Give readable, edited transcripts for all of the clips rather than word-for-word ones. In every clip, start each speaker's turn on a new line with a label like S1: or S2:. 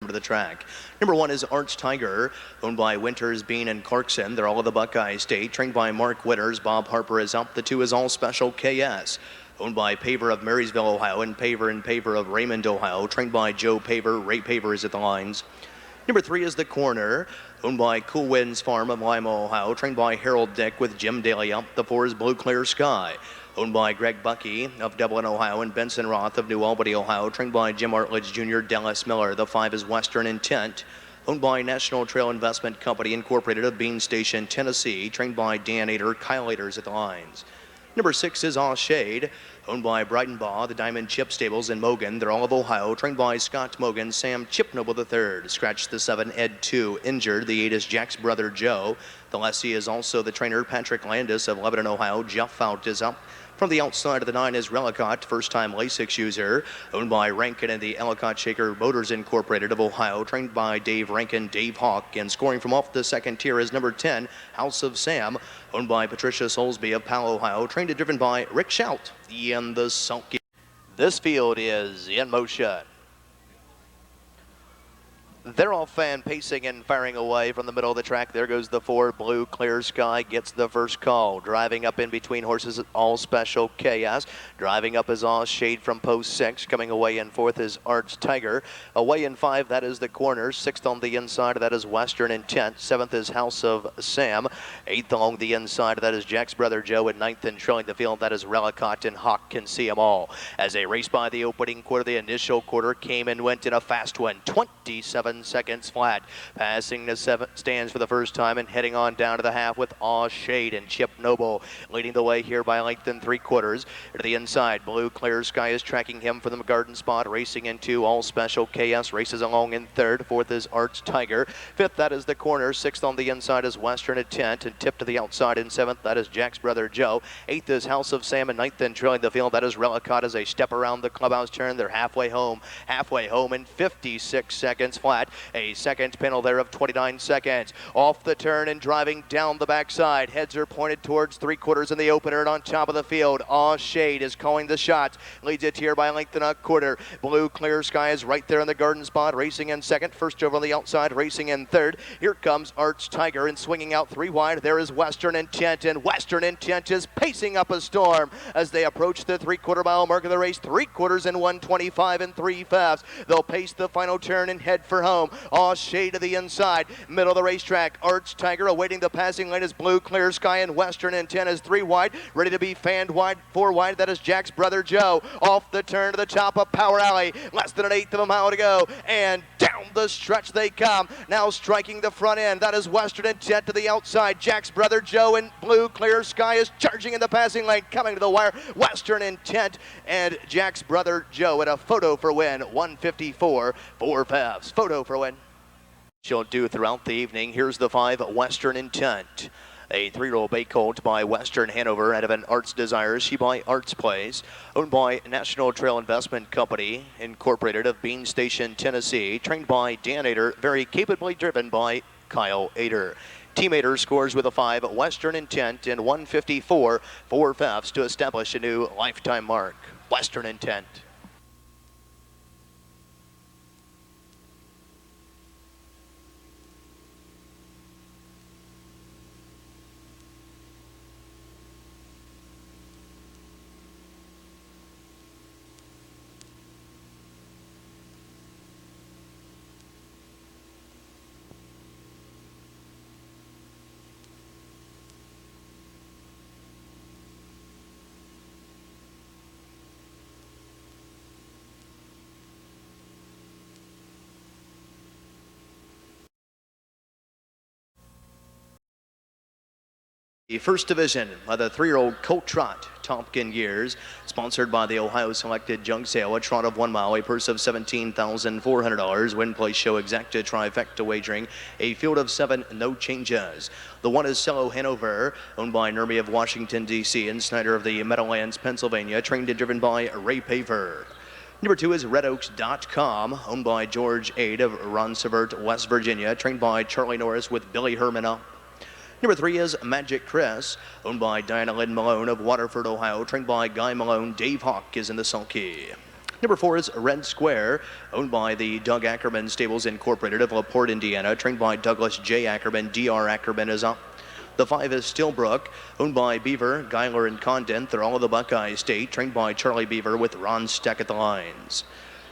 S1: to the track. Number 1 is Arch Tiger, owned by Winters, Bean, and Clarkson. They're all of the Buckeye State, trained by Mark Witters. Bob Harper is up. The 2 is All Special KS, owned by Paver of Marysville, Ohio, and Paver of Raymond, Ohio, trained by Joe Paver. Ray Paver is at the lines. Number 3 is The Corner, owned by Cool Winds Farm of Lima, Ohio, trained by Harold Dick with Jim Daly up. The 4 is Blue Clear Sky, owned by Greg Bucky of Dublin, Ohio, and Benson Roth of New Albany, Ohio, trained by Jim Artledge Jr., Dallas Miller. The 5 is Western Intent, owned by National Trail Investment Company Incorporated of Bean Station, Tennessee, trained by Dan Ader. Kyle Ader's at the lines. Number 6 is Aw Shade, owned by Brighton-Baugh, the Diamond Chip Stables in Mogan. They're all of Ohio, trained by Scott Mogan, Sam Chip Noble III. Scratch the 7, Ed 2, injured. The 8 is Jack's brother Joe. The lessee is also the trainer Patrick Landis of Lebanon, Ohio. Jeff Fout is up. From the outside of the 9 is Relicott, first-time Lasix user, owned by Rankin and the Ellicott Shaker Motors Incorporated of Ohio, trained by Dave Rankin, Dave Hawk, and scoring from off the second tier is number 10, House of Sam, owned by Patricia Soulsby of Powell, Ohio, trained and driven by Rick Shout in the sulky. This field is in motion. They're all fan pacing and firing away from the middle of the track. There goes the 4, Blue Clear Sky, gets the first call. Driving up in between horses, All Special Chaos. Driving up is Aw Shade from post 6. Coming away in 4th is Arch Tiger. Away in 5, that is The Corner. 6th on the inside, that is Western Intent. 7th is House of Sam. 8th along the inside, that is Jack's brother Joe. And 9th and trailing the field, that is Relicott, and Hawk can see them all. As they race by the opening quarter, the initial quarter came and went in a fast one. 27 seconds flat, passing the 7 stands for the first time and heading on down to the half with Aw Shade and Chip Noble leading the way here by length and 3/4. To the inside, Blue Clear Sky is tracking him for the garden spot, racing into All Special KS, races along in 3rd. 4th is Arch Tiger. 5th, that is The Corner. 6th on the inside is Western Intent, and tipped to the outside in 7th, that is Jack's brother Joe. 8th is House of Sam, and 9th and trailing the field, that is Relicott as they step around the clubhouse turn. They're halfway home in 56 seconds flat. A second panel there of 29 seconds. Off the turn and driving down the backside. Heads are pointed towards 3/4 in the opener, and on top of the field, Aw Shade is calling the shots. Leads it here by length and 1/4. Blue Clear Sky is right there in the garden spot, racing in 2nd. First over on the outside, racing in 3rd. Here comes Arch Tiger, and swinging out 3 wide. There is Western Intent, and Western Intent is pacing up a storm as they approach the 3/4 mile mark of the race. 3/4 in 1:25 and 3/5. They'll pace the final turn and head for home. Aw Shade to the inside, middle of the racetrack. Arch Tiger awaiting the passing lane is Blue Clear Sky, and Western Intent is 3 wide, ready to be fanned wide, 4 wide. That is Jack's brother Joe. Off the turn to the top of Power Alley, less than 1/8 of a mile to go, and down the stretch they come. Now striking the front end, that is Western Intent to the outside. Jack's brother Joe and Blue Clear Sky is charging in the passing lane, coming to the wire. Western Intent and Jack's brother Joe at a photo for win, 1:54 4/5. Photo for win. She'll do throughout the evening. Here's the 5, Western Intent. A 3-year-old bay colt by Western Hanover out of an Arts Desires. She by Arts Place, owned by National Trail Investment Company Incorporated of Bean Station, Tennessee, trained by Dan Ader, very capably driven by Kyle Ader. Team Ader scores with a 5, Western Intent, in 1:54 4/5 to establish a new lifetime mark. Western Intent. The first division by the 3-year-old Colt Trot, Tompkin Years, sponsored by the Ohio Selected Junk Sale, a trot of 1 mile, a purse of $17,400, win, place, show, exacta, trifecta wagering, a field of 7, no changes. The 1 is Cello Hanover, owned by Nermy of Washington, D.C., and Snyder of the Meadowlands, Pennsylvania, trained and driven by Ray Paver. Number 2 is RedOaks.com, owned by George Aid of Roncevert, West Virginia, trained by Charlie Norris with Billy Herman up. Number 3 is Magic Chris, owned by Diana Lynn Malone of Waterford, Ohio, trained by Guy Malone. Dave Hawk is in the sulky. Number 4 is Red Square, owned by the Doug Ackerman Stables Incorporated of LaPorte, Indiana, trained by Douglas J. Ackerman. Dr. Ackerman is up. The 5 is Stillbrook, owned by Beaver, Geiler, and Condent. They're all of the Buckeye State, trained by Charlie Beaver with Ron Steck at the lines.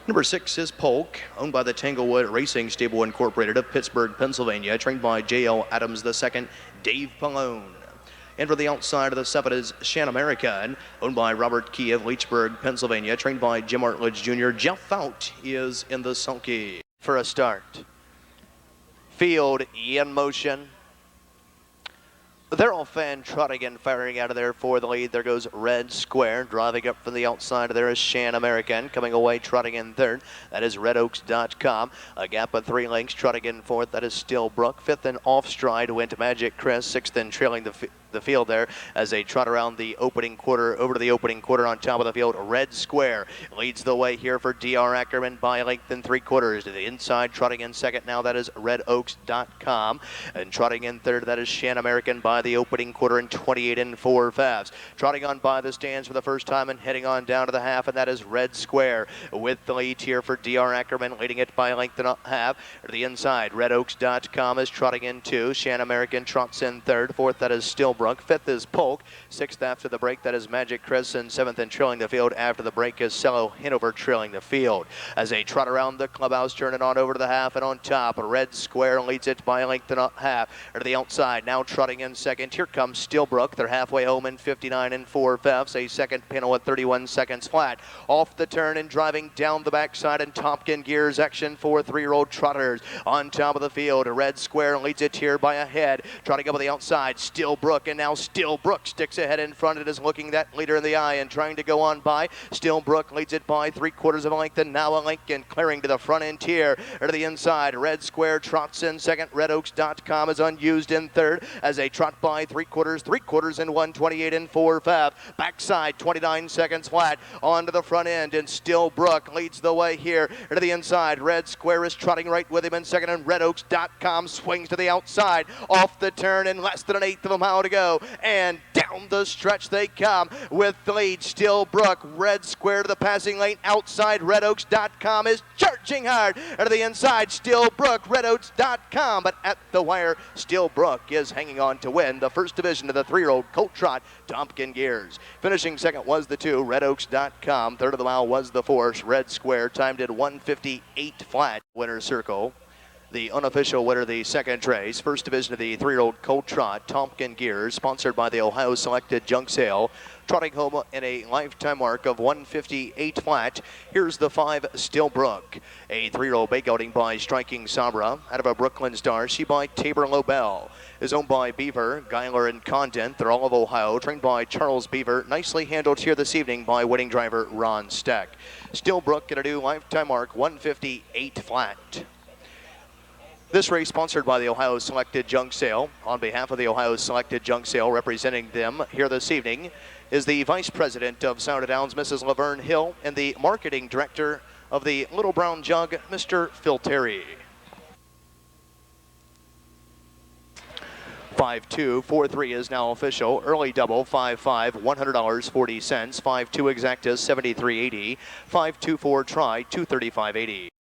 S1: Number 6 is Polk, owned by the Tanglewood Racing Stable Incorporated of Pittsburgh, Pennsylvania, trained by J.L. Adams II, Dave Pallone. And for the outside of the 7 is Shan American, owned by Robert Key of Leechburg, Pennsylvania, trained by Jim Artledge Jr. Jeff Fout is in the sulky. For a start. Field in motion. They're all fan trotting and firing out of there for the lead. There goes Red Square. Driving up from the outside, there is Shan American. Coming away, trotting in third. That is RedOaks.com. A gap of 3 lengths. Trotting in fourth. That is Stillbrook. Fifth and off stride went Magic Chris. Sixth and trailing the field there as they trot around the opening quarter, over to the opening quarter on top of the field. Red Square leads the way here for Dr. Ackerman by a length and 3/4 to the inside. Trotting in second now, that is RedOaks.com. And trotting in third, that is Shan American by the opening quarter in 28 4/5. Trotting on by the stands for the first time and heading on down to the half, and that is Red Square with the lead here for Dr. Ackerman, leading it by a length and a half. To the inside, RedOaks.com is trotting in 2. Shan American trots in third. Fourth, that is Stillbrook. Fifth is Polk. Sixth after the break, that is Magic Chris. And seventh and trailing the field after the break is Cello Hanover trailing the field. As they trot around the clubhouse, turning on over to the half, and on top, Red Square leads it by a length and a half. Or to the outside, now trotting in second. Here comes Stillbrook. They're halfway home in 59 4/5. A second panel at 31 seconds flat. Off the turn and driving down the backside in Tompkin gears action for 3-year-old trotters. On top of the field, Red Square leads it here by a head. Trotting up on the outside, Stillbrook, and now Stillbrook sticks ahead in front. It is looking that leader in the eye and trying to go on by. Stillbrook leads it by 3/4 of a length, and now a length, and clearing to the front end here. Or to the inside, Red Square trots in second. RedOaks.com is unused in third as they trot by 3/4 in 1:28 4/5. Backside, 29 seconds flat onto the front end, and Stillbrook leads the way here. Or to the inside, Red Square is trotting right with him in second, and RedOaks.com swings to the outside. Off the turn in less than 1/8 of a mile to go. And down the stretch they come with the lead. Stillbrook, Red Square to the passing lane. Outside, RedOaks.com is charging hard. To the inside, Stillbrook, RedOaks.com. But at the wire, Stillbrook is hanging on to win the first division of the 3-year-old colt trot, Tompkin gears. Finishing second was the 2, RedOaks.com. Third of the mile was the 4, Red Square. Timed at 1:58 flat. Winner's circle. The unofficial winner of the second race, first division of the 3-year-old colt trot, Tompkin gears, sponsored by the Ohio Selected Junk Sale, trotting home in a lifetime mark of 1:58 flat. Here's the 5, Stillbrook, a 3-year-old bay gelding by Striking Sabra, out of a Brooklyn Star. She by Tabor Lobel, is owned by Beaver, Geiler, and Condent. They're all of Ohio, trained by Charles Beaver, nicely handled here this evening by winning driver Ron Steck. Stillbrook at a new lifetime mark, 1:58 flat. This race sponsored by the Ohio Selected Junk Sale. On behalf of the Ohio Selected Junk Sale, representing them here this evening is the Vice President of Scioto Downs, Mrs. Laverne Hill, and the Marketing Director of the Little Brown Jug, Mr. Phil Terry. 5-2-4-3 is now official. Early double, 5-5, $100.40. 5-2 exacta, $73.80. 5-2-4 try, $235.80.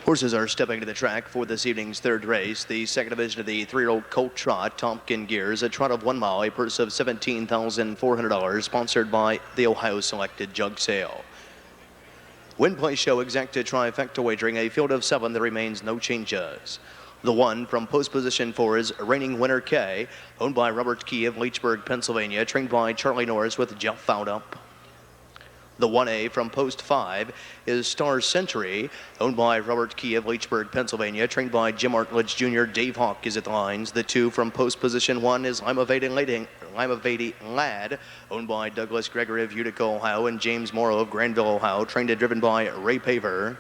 S1: Horses are stepping to the track for this evening's third race, the second division of the 3-year-old colt trot, Tompkin gears, a trot of 1 mile, a purse of $17,400, sponsored by the Ohio Selected Jug Sale. Win, play, show, exacta, trifecta wagering, a field of 7, there remains no changes. The 1 from post position 4 is Reigning Winner K, owned by Robert Key of Leechburg, Pennsylvania, trained by Charlie Norris with Jeff Fout up. The 1A from post 5 is Star Century, owned by Robert Key of Leechburg, Pennsylvania, trained by Jim Artledge Jr. Dave Hawk is at the lines. The 2 from post position 1 is Lima Vady Lad, owned by Douglas Gregory of Utica, Ohio, and James Morrow of Granville, Ohio, trained and driven by Ray Paver.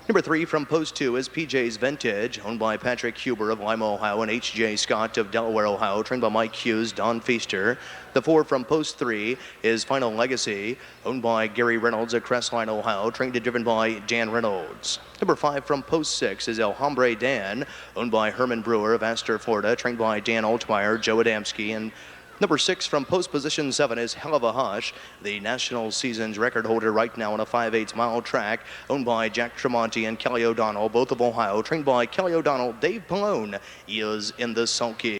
S1: Number 3 from post 2 is PJ's Vintage, owned by Patrick Huber of Lima, Ohio, and H.J. Scott of Delaware, Ohio, trained by Mike Hughes, Don Feaster. The 4 from post 3 is Final Legacy, owned by Gary Reynolds of Crestline, Ohio, trained and driven by Dan Reynolds. Number 5 from post 6 is El Hombre Dan, owned by Herman Brewer of Astor, Florida, trained by Dan Altmeyer, Joe Adamski, and number 6 from post position 7 is Hell of a Hush, the national season's record holder right now on a 5/8 mile track, owned by Jack Tremonti and Kelly O'Donnell, both of Ohio, trained by Kelly O'Donnell. Dave Pallone is in the sulky.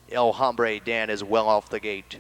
S1: El Hombre Dan is well off the gate.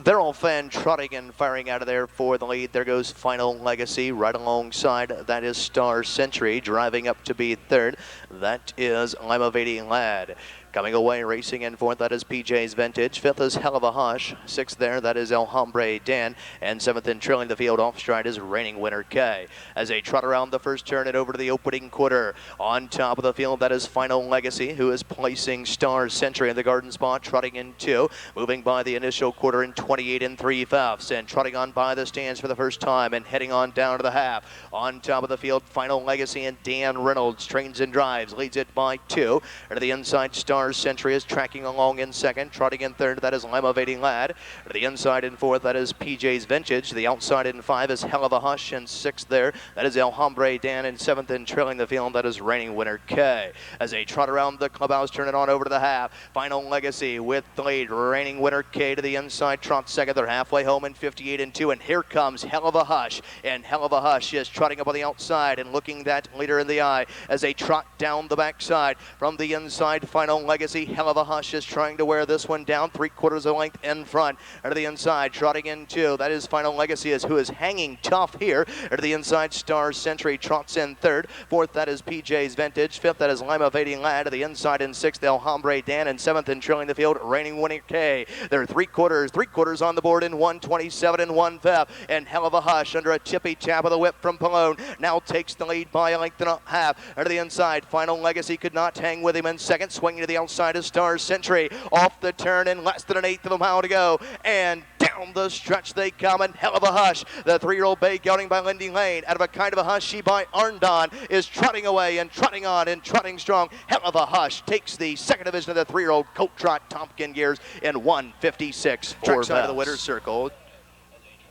S1: They're all fan trotting and firing out of there for the lead. There goes Final Legacy right alongside. That is Star Century driving up to be third. That is Lima Vady Lad. Coming away, racing in fourth, that is PJ's Vintage. Fifth is Hell of a Hush. Sixth there, that is El Hombre Dan. And seventh and trailing the field off stride is Reigning Winner K. As they trot around the first turn and over to the opening quarter. On top of the field, that is Final Legacy, who is placing Star Century in the garden spot, trotting in 2. Moving by the initial quarter in 28 3/5. And trotting on by the stands for the first time and heading on down to the half. On top of the field, Final Legacy and Dan Reynolds trains and drives. Leads it by 2. And to the inside, Star Century is tracking along in second. Trotting in third, that is Lima Vady Lad. To the inside in fourth, that is PJ's Vintage. The outside in 5 is Hell of a Hush. And sixth there, that is El Hombre Dan. And seventh and trailing the field, that is Reigning Winner K. As they trot around the clubhouse, turn it on over to the half. Final Legacy with the lead. Reigning Winner K to the inside, trot second. They're halfway home in 58 2. And here comes Hell of a Hush. And Hell of a Hush is trotting up on the outside and looking that leader in the eye as they trot down the backside. From the inside, Final Legacy, Hell of a Hush is trying to wear this one down 3/4 of a length in front. To the inside, trotting in 2. That is Final Legacy, who is hanging tough here. To the inside, Star Century trots in third. Fourth, that is PJ's Vintage. Fifth, that is Lima Vady Lad. To the inside in sixth, El Hombre Dan. And seventh and trailing the field, Reigning Winner K. They're three quarters on the board in 1:27 1/5. And Hell of a Hush under a tippy tap of the whip from Pallone now takes the lead by a length and a half. To the inside, Final Legacy could not hang with him in second. Swinging to the outside is Star Century. Off the turn in less than an eighth of a mile to go. And down the stretch they come, and Hell of a Hush, the 3-year-old bay gelding by Lindy Lane, out of a kind of a hush, she by Arndon, is trotting away and trotting on and trotting strong. Hell of a Hush takes the second division of the 3-year-old colt trot Tompkin gears in 1:56 trackside of the winner's circle.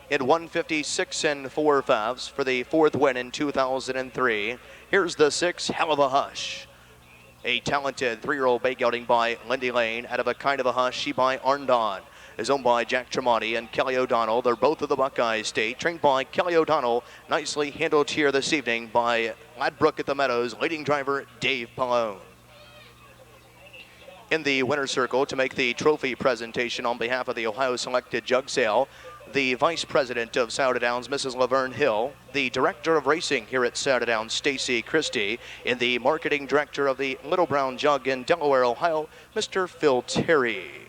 S1: In 1:56 4/5 for the fourth win in 2003. Here's the 6, Hell of a Hush. A talented 3-year-old bay gelding by Lindy Lane, out of a kind of a hush, she by Arndon, is owned by Jack Tremonti and Kelly O'Donnell. They're both of the Buckeye State, trained by Kelly O'Donnell, nicely handled here this evening by Ladbrook at the Meadows, leading driver Dave Pallone. In the winner's circle to make the trophy presentation on behalf of the Ohio Selected Jug Sale, the Vice President of Scioto Downs, Mrs. Laverne Hill, the Director of Racing here at Scioto Downs, Stacy Christie, and the Marketing Director of the Little Brown Jug in Delaware, Ohio, Mr. Phil Terry.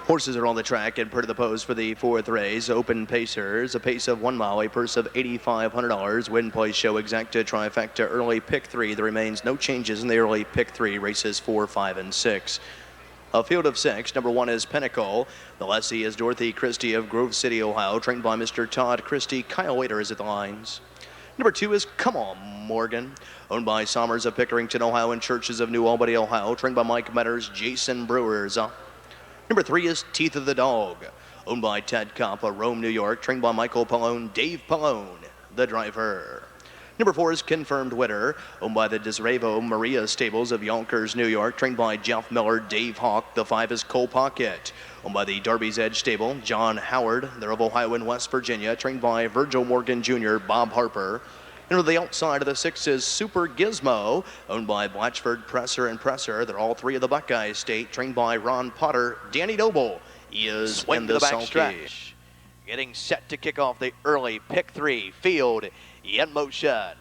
S1: Horses are on the track and per to the post for the fourth race. Open Pacers, a pace of 1 mile, a purse of $8,500. Win, place, show, exacta, trifecta, early pick 3. There remains no changes in the early pick 3 races 4, 5, and 6. A field of 6. Number 1 is Pinnacle. The lessee is Dorothy Christie of Grove City, Ohio, trained by Mr. Todd Christie. Kyle Waiter is at the lines. Number 2 is Come On Morgan, owned by Somers of Pickerington, Ohio, and Churches of New Albany, Ohio, trained by Mike Metters. Jason Brewers. Number 3 is Teeth of the Dog, owned by Ted Kopp of Rome, New York, trained by Michael Pallone. Dave Pallone, the driver. Number 4 is Confirmed Winner, owned by the Desrevo Maria Stables of Yonkers, New York, trained by Jeff Miller. Dave Hawk. The 5 is Cole Pocket, owned by the Darby's Edge Stable. John Howard, they're of Ohio and West Virginia, trained by Virgil Morgan Jr., Bob Harper. And to the outside of the 6 is Super Gizmo, owned by Blatchford, Presser, and Presser. They're all 3 of the Buckeye State, trained by Ron Potter. Danny Noble is in the back stretch. Getting set to kick off the early pick 3 field in motion.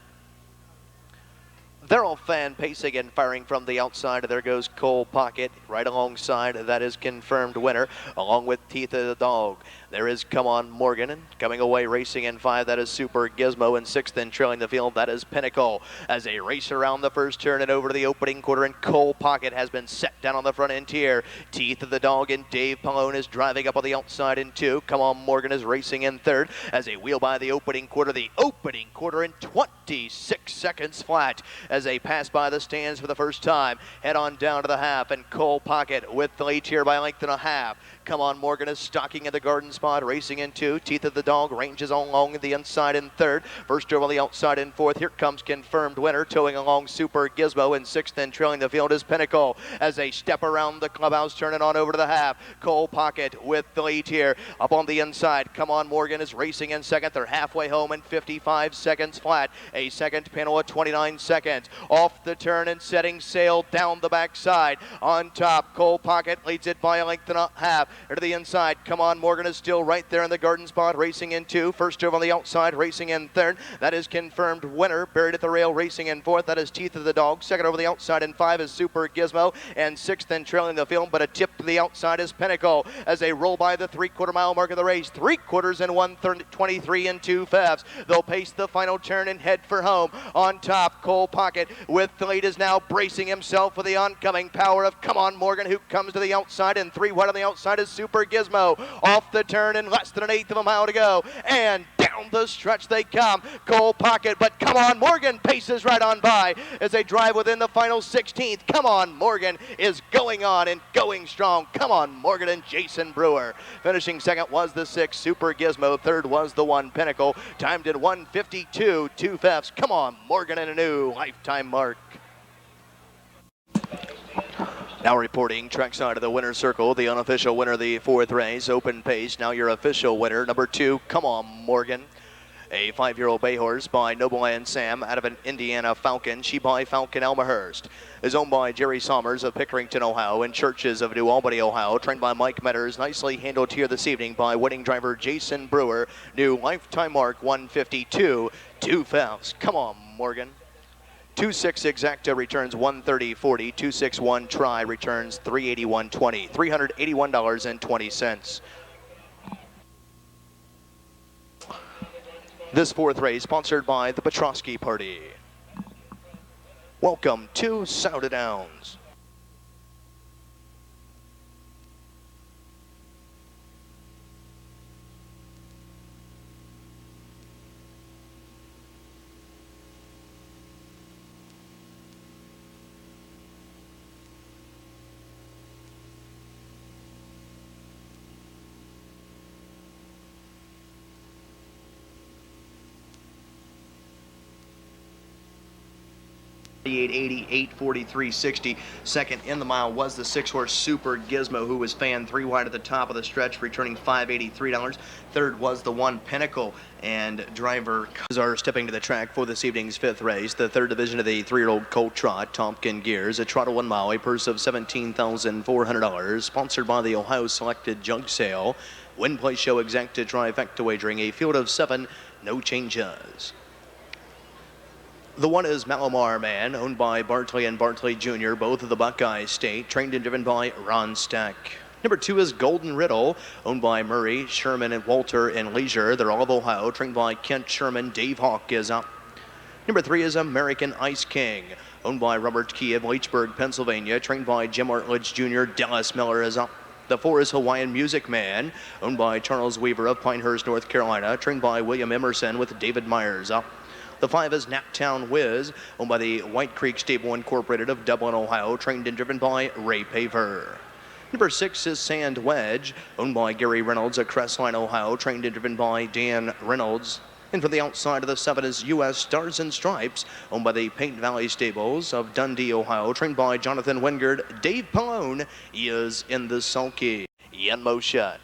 S1: They're all fan pacing and firing from the outside. There goes Cole Pocket right alongside. That is confirmed winner, along with Teeth of the Dog. There is Come On Morgan, and coming away racing in 5. That is Super Gizmo in 6th, and trailing the field. That is Pinnacle. As they race around the first turn and over to the opening quarter, and Cole Pocket has been set down on the front end here. Teeth of the Dog and Dave Pallone is driving up on the outside in 2. Come On Morgan is racing in 3rd as they wheel by the opening quarter. The opening quarter in 26 seconds flat as they pass by the stands for the first time. Head on down to the half, and Cole Pocket with the lead here by a length and a half. Come On Morgan is stalking in the garden spot, racing in 2. Teeth of the Dog ranges along the inside in 3rd. First over the outside in 4th. Here comes confirmed winner, towing along Super Gizmo in 6th, and trailing the field is Pinnacle as they step around the clubhouse, turning on over to the half. Cole Pocket with the lead here. Up on the inside, Come On Morgan is racing in 2nd. They're halfway home in 55 seconds flat. A second panel at 29 seconds. Off the turn and setting sail down the backside. On top, Cole Pocket leads it by a length and a half. To the inside, Come On Morgan is still right there in the garden spot, racing in 2. First over on the outside, racing in 3rd. That is confirmed winner, buried at the rail, racing in 4th. That is Teeth of the Dog. Second over the outside in 5 is Super Gizmo, and 6th and trailing the field, but a tip to the outside is Pinnacle as they roll by the 3/4 mile mark of the race. 3/4 and 1:23 and 2/5. They'll pace the final turn and head for home. On top, Cole Pocket with the lead is now bracing himself for the oncoming power of Come On Morgan, who comes to the outside, and 3 wide on the outside is Super Gizmo. Off the turn and less than an eighth of a mile to go, and down the stretch they come. Cole Pocket, but Come On Morgan paces right on by as they drive within the final 16th. Come On Morgan is going on and going strong. Come On Morgan and Jason Brewer. Finishing second was the 6 Super Gizmo. Third was the 1 Pinnacle. Timed at 1:52 2/5. Come On Morgan in a new lifetime mark. Now reporting trackside of the winner's circle, the unofficial winner of the 4th race, Open Pace. Now your official winner, number 2, Come On Morgan. A 5-year-old bay horse by Noble and Sam out of an Indiana Falcon. She by Falcon Elmhurst. Is owned by Jerry Sommers of Pickerington, Ohio, and Churches of New Albany, Ohio. Trained by Mike Metters. Nicely handled here this evening by winning driver Jason Brewer. New lifetime mark 1:52 2/5. Come On Morgan. 2.6 exacta returns 130.40. 2.61 try returns 381.20. $381.20. This 4th race sponsored by the Petrosky Party. Welcome to Scioto Downs. $8.80, 2nd in the mile was the 6-horse Super Gizmo, who was fanned 3 wide at the top of the stretch, returning $5.83. Third was the 1 Pinnacle, and driver are stepping to the track for this evening's 5th race. The 3rd division of the 3-year-old Colt Trot, Tompkin Gears, a trot of 1 mile, a purse of $17,400, sponsored by the Ohio Selected Junk Sale. Win, play, show, exacta, trifecta wagering, a field of 7, no changes. The 1 is Malamar Man, owned by Bartley and Bartley Jr., both of the Buckeye State, trained and driven by Ron Stack. Number 2 is Golden Riddle, owned by Murray, Sherman, and Walter in Leisure. They're all of Ohio, trained by Kent Sherman. Dave Hawk is up. Number 3 is American Ice King, owned by Robert Key of Leechburg, Pennsylvania, trained by Jim Artledge Jr. Dallas Miller is up. The 4 is Hawaiian Music Man, owned by Charles Weaver of Pinehurst, North Carolina, trained by William Emerson with David Myers up. The 5 is Naptown Whiz, owned by the White Creek Stable Incorporated of Dublin, Ohio, trained and driven by Ray Paver. Number 6 is Sand Wedge, owned by Gary Reynolds of Crestline, Ohio, trained and driven by Dan Reynolds. And from the outside of the 7 is U.S. Stars and Stripes, owned by the Paint Valley Stables of Dundee, Ohio, trained by Jonathan Wingard. Dave Pallone is in the sulky. Ian Motion.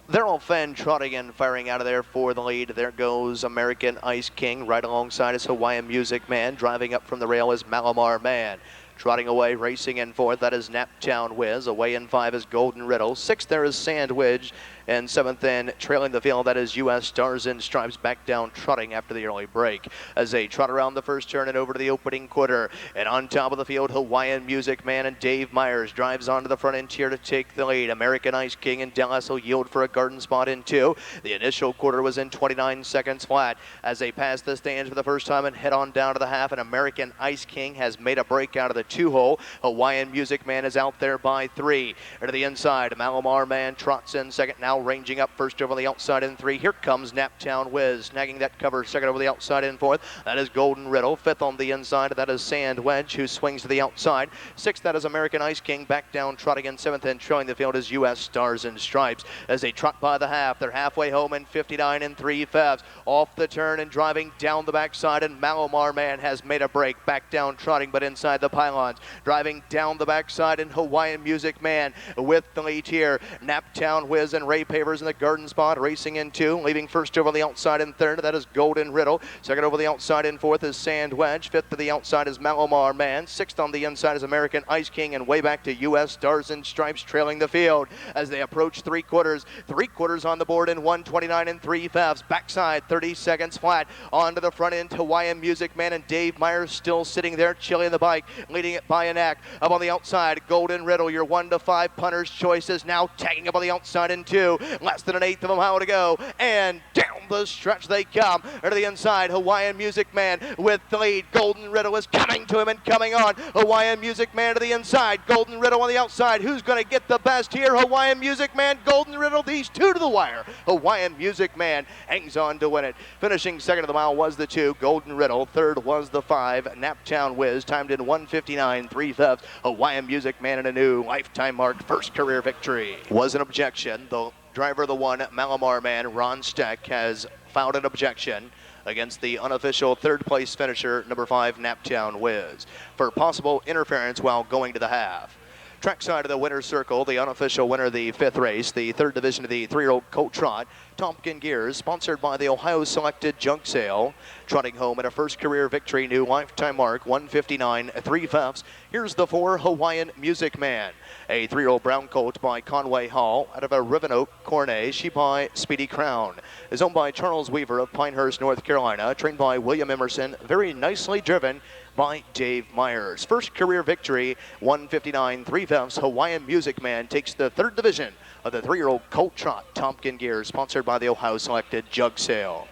S1: They're all fan trotting and firing out of there for the lead. There goes American Ice King. Right alongside is Hawaiian Music Man. Driving up from the rail is Malamar Man. Trotting away, racing in fourth, that is Naptown Whiz. Away in five is Golden Riddle. Sixth, there is Sandwich. And seventh in, trailing the field, that is U.S. Stars and Stripes, back down trotting after the early break. As they trot around the first turn and over to the opening quarter. And on top of the field, Hawaiian Music Man and Dave Myers drives onto the front interior to take the lead. American Ice King and Dallas will yield for a garden spot in two. The initial quarter was in 29 seconds flat. As they pass the stands for the first time and head on down to the half, and American Ice King has made a break out of the two-hole. Hawaiian Music Man is out there by three. To the inside, Malamar Man trots in second, now ranging up first over the outside in three. Here comes Naptown Whiz, snagging that cover second over the outside in fourth. That is Golden Riddle. Fifth on the inside, that is Sand Wedge, who swings to the outside. Sixth, that is American Ice King, back down trotting in seventh, and trailing the field is U.S. Stars and Stripes. As they trot by the half, they're halfway home in 59 and 3/5. Off the turn and driving down the backside, and Malamar Man has made a break, back down trotting but inside the pylons. Driving down the backside, and Hawaiian Music Man with the lead here. Naptown Whiz and Ray Pavers in the garden spot, racing in two, leaving first over the outside in third, that is Golden Riddle. Second over the outside in fourth is Sand Wedge. Fifth to the outside is Malamar Man. Sixth on the inside is American Ice King, and way back to U.S. Stars and Stripes trailing the field as they approach three quarters. Three quarters on the board in 129 and 3/5. Backside 30 seconds flat. Onto the front end, Hawaiian Music Man and Dave Myers still sitting there, chilling the bike, leading it by a neck. Up on the outside, Golden Riddle, your 1 to 5 punter's choices, now tagging up on the outside in two. Less than an eighth of a mile to go, and down the stretch they come. To the inside, Hawaiian Music Man with the lead. Golden Riddle is coming to him and coming on. Hawaiian Music Man to the inside, Golden Riddle on the outside. Who's going to get the best here? Hawaiian Music Man, Golden Riddle, these two to the wire. Hawaiian Music Man hangs on to win it. Finishing second of the mile was the two, Golden Riddle. Third was the five, Naptown Whiz, timed in 159 3/5. Hawaiian Music Man in a new lifetime mark, first career victory. Was an objection. The driver of the one, Malamar Man, Ron Steck, has filed an objection against the unofficial third place finisher, number 5, Naptown Whiz, for possible interference while going to the half. Trackside of the winner's circle, the unofficial winner of the fifth race, the third division of the 3-year-old Colt Trot, Tompkin Gears, sponsored by the Ohio Selected Junk Sale, trotting home at a first career victory, new lifetime mark, 159 3/5. Here's the 4, Hawaiian Music Man, a 3-year-old brown colt by Conway Hall out of a Riven Oak Cornet, she by Speedy Crown, is owned by Charles Weaver of Pinehurst, North Carolina, trained by William Emerson, very nicely driven by Dave Myers. First career victory, 159 3/5. Hawaiian Music Man takes the third division of the 3-year-old Colt Trot, Tompkin Gears, sponsored by the Ohio Selected Jug Sale.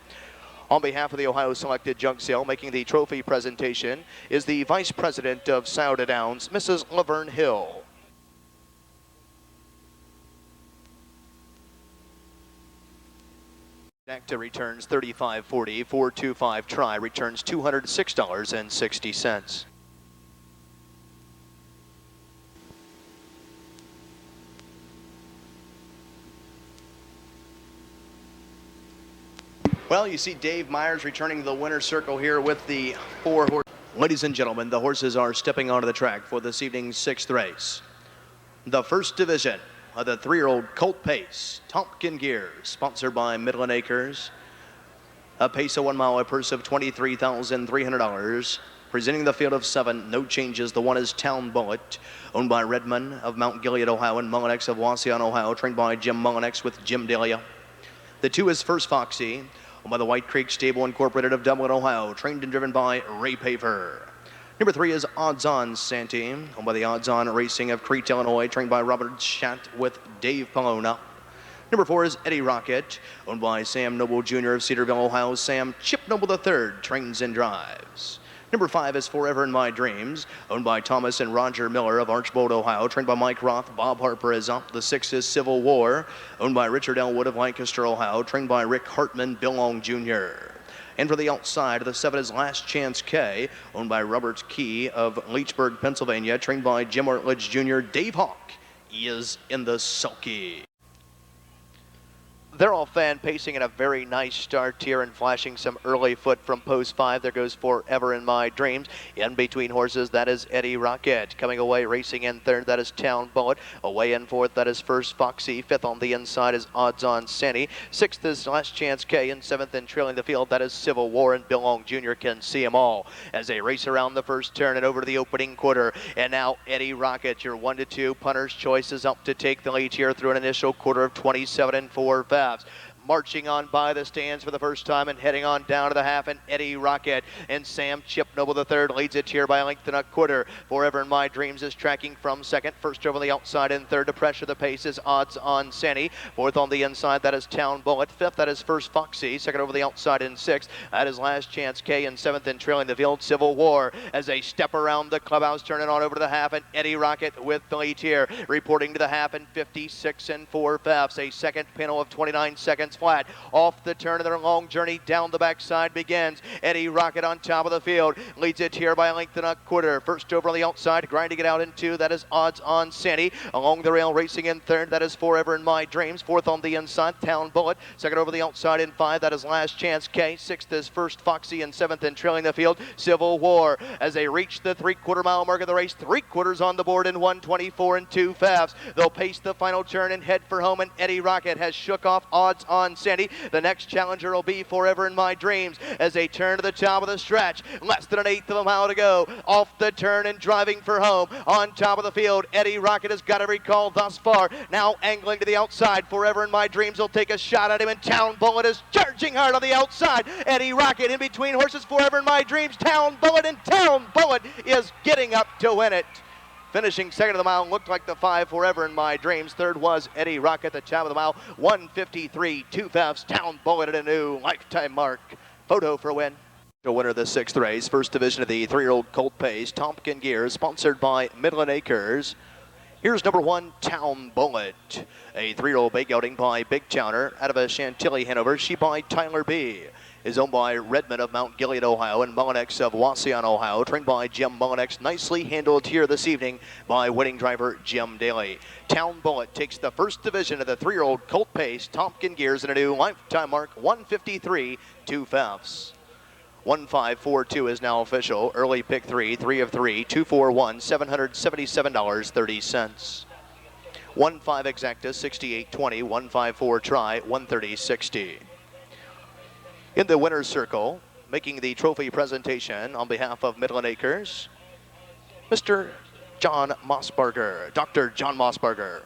S1: On behalf of the Ohio Selected Jug Sale, making the trophy presentation is the Vice President of Scioto Downs, Mrs. Laverne Hill. Acta returns $35.40, 425 try returns $206.60. Well, you see Dave Myers returning to the winner's circle here with the 4 horses. Ladies and gentlemen, the horses are stepping onto the track for this evening's 6th race. The first division of the 3-year-old Colt Pace, Tompkin Gears, sponsored by Midland Acres. A pace of 1 mile, a purse of $23,300. Presenting the field of 7, no changes. The 1 is Town Bullet, owned by Redmond of Mount Gilead, Ohio, and Mullinex of Wasion, Ohio, trained by Jim Mullinex with Jim Delia. The 2 is First Foxy, owned by the White Creek Stable Incorporated of Dublin, Ohio, trained and driven by Ray Paver. Number 3 is Odds On Santee, owned by the Odds On Racing of Crete, Illinois, trained by Robert Schatt with Dave Palona. Number 4 is Eddie Rocket, owned by Sam Noble Jr. of Cedarville, Ohio. Sam Chip Noble III trains and drives. Number 5 is Forever in My Dreams, owned by Thomas and Roger Miller of Archbold, Ohio, trained by Mike Roth. Bob Harper is up. The 6 is Civil War, owned by Richard Elwood of Lancaster, Ohio, trained by Rick Hartman, Bill Long Jr. And for the outside, the 7 is Last Chance K, owned by Robert Key of Leechburg, Pennsylvania, trained by Jim Artledge Jr. Dave Hawk is in the sulky. They're all fan pacing in a very nice start here and flashing some early foot from post 5. There goes Forever in My Dreams. In between horses, that is Eddie Rocket. Coming away, racing in third, that is Town Bullet. Away in fourth, that is First Foxy. Fifth on the inside is Odds On Sandy. Sixth is Last Chance K. And seventh and trailing the field, that is Civil War. And Bill Long Jr. can see them all as they race around the first turn and over to the opening quarter. And now Eddie Rocket, your 1-2 punter's choice, is up to take the lead here through an initial quarter of 27 4/5. Marching on by the stands for the first time and heading on down to the half, and Eddie Rocket and Sam Chip Noble III leads it here by a length and a quarter. Forever in My Dreams is tracking from second. First over the outside and third to pressure the pace is Odds On Sandy. Fourth on the inside, that is Town Bullet. Fifth, that is First Foxy. Second over the outside in sixth, that is Last Chance K. And seventh and trailing the field, Civil War, as they step around the clubhouse, turning on over to the half, and Eddie Rocket with the lead here, reporting to the half in 56 4/5. A second panel of 29 seconds flat. Off the turn of their long journey down the backside begins. Eddie Rocket on top of the field, leads it here by a length and a quarter. First over on the outside, grinding it out in two, that is Odds On Sandy. Along the rail, racing in third, that is Forever in My Dreams. Fourth on the inside, Town Bullet. Second over the outside in five, that is Last Chance K. Sixth is First Foxy, and seventh and trailing the field, Civil War. As they reach the 3/4 mile mark of the race, 3/4 on the board in 1:24 2/5. They'll pace the final turn and head for home, and Eddie Rocket has shook off Odds On Sandy. The next challenger will be Forever in My Dreams as they turn to the top of the stretch. Less than an eighth of a mile to go. Off the turn and driving for home. On top of the field, Eddie Rocket has got every call thus far. Now angling to the outside. Forever in My Dreams will take a shot at him, and Town Bullet is charging hard on the outside. Eddie Rocket in between horses. Forever in My Dreams, Town Bullet, and Town Bullet is getting up to win it. Finishing second of the mile looked like the 5, Forever in My Dreams. Third was Eddie Rocket at the top of the mile. 1:53 2/5. Town Bullet at a new lifetime mark. Photo for win. The winner of the 6th race, first division of the 3-year-old colt pace, Tompkin Gear, sponsored by Midland Acres. Here's number 1, Town Bullet, a 3-year-old big outing by Big Chowder out of a Chantilly, Hanover. She by Tyler B. Is owned by Redmond of Mount Gilead, Ohio, and Mullinex of Wauseon, Ohio. Trained by Jim Mullinex. Nicely handled here this evening by winning driver Jim Daly. Town Bullet takes the first division of the 3-year-old colt pace, Tompkin Gears, in a new lifetime mark, 1:53 2/5. 1542 is now official. Early pick 3, 3 of 3, 241, $777.30. 15 exacta, 68.20, 154 try, 130.60. In the winner's circle, making the trophy presentation on behalf of Midland Acres, Mr. John Mossberger, Dr. John Mossberger.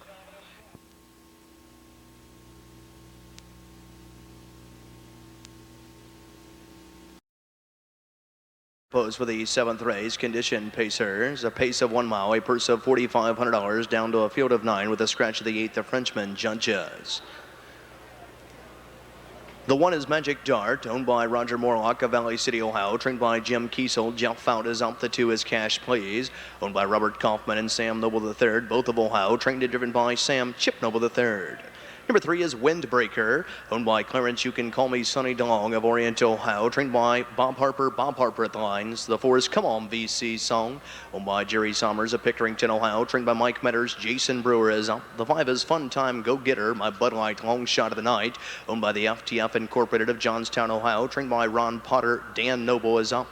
S1: Pose for the 7th race, condition pacers, a pace of 1 mile, a purse of $4,500 down to a field of 9 with a scratch of the 8th, the Frenchman judges. The 1 is Magic Dart, owned by Roger Morlock of Valley City, Ohio, trained by Jim Kiesel. Jeff Fout is up. The 2 is Cash Please, owned by Robert Kaufman and Sam Noble III, both of Ohio, trained and driven by Sam Chip Noble III. Number 3 is Windbreaker, owned by Clarence You Can Call Me Sonny DeLong of Orient, Ohio, trained by Bob Harper at the lines. The 4 is Come On VC Song, owned by Jerry Sommers of Pickerington, Ohio, trained by Mike Metters. Jason Brewer is up. The 5 is Fun Time Go Getter, my Bud Light Long Shot of the Night, owned by the FTF Incorporated of Johnstown, Ohio, trained by Ron Potter. Dan Noble is up.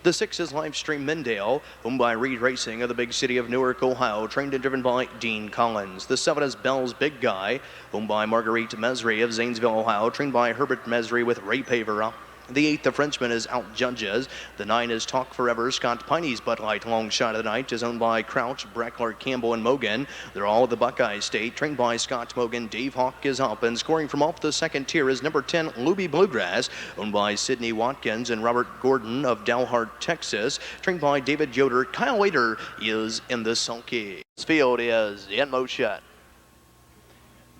S1: The 6 is Livestream Mendale, owned by Reed Racing of the big city of Newark, Ohio, trained and driven by Dean Collins. The 7 is Bell's Big Guy, owned by Marguerite Mesri of Zanesville, Ohio, trained by Herbert Mesri with Ray Paver up. The 8th, the Frenchman, is Out Judges. The 9 is Talk Forever. Scott Piney's Bud Light Long Shot of the Night is owned by Crouch, Breckler, Campbell, and Mogan. They're all the Buckeye State, trained by Scott Mogan. Dave Hawk is up, and scoring from off the second tier is number 10, Luby Bluegrass, owned by Sidney Watkins and Robert Gordon of Dalhart, Texas, trained by David Yoder. Kyle Wader is in the sulky. This field is in motion,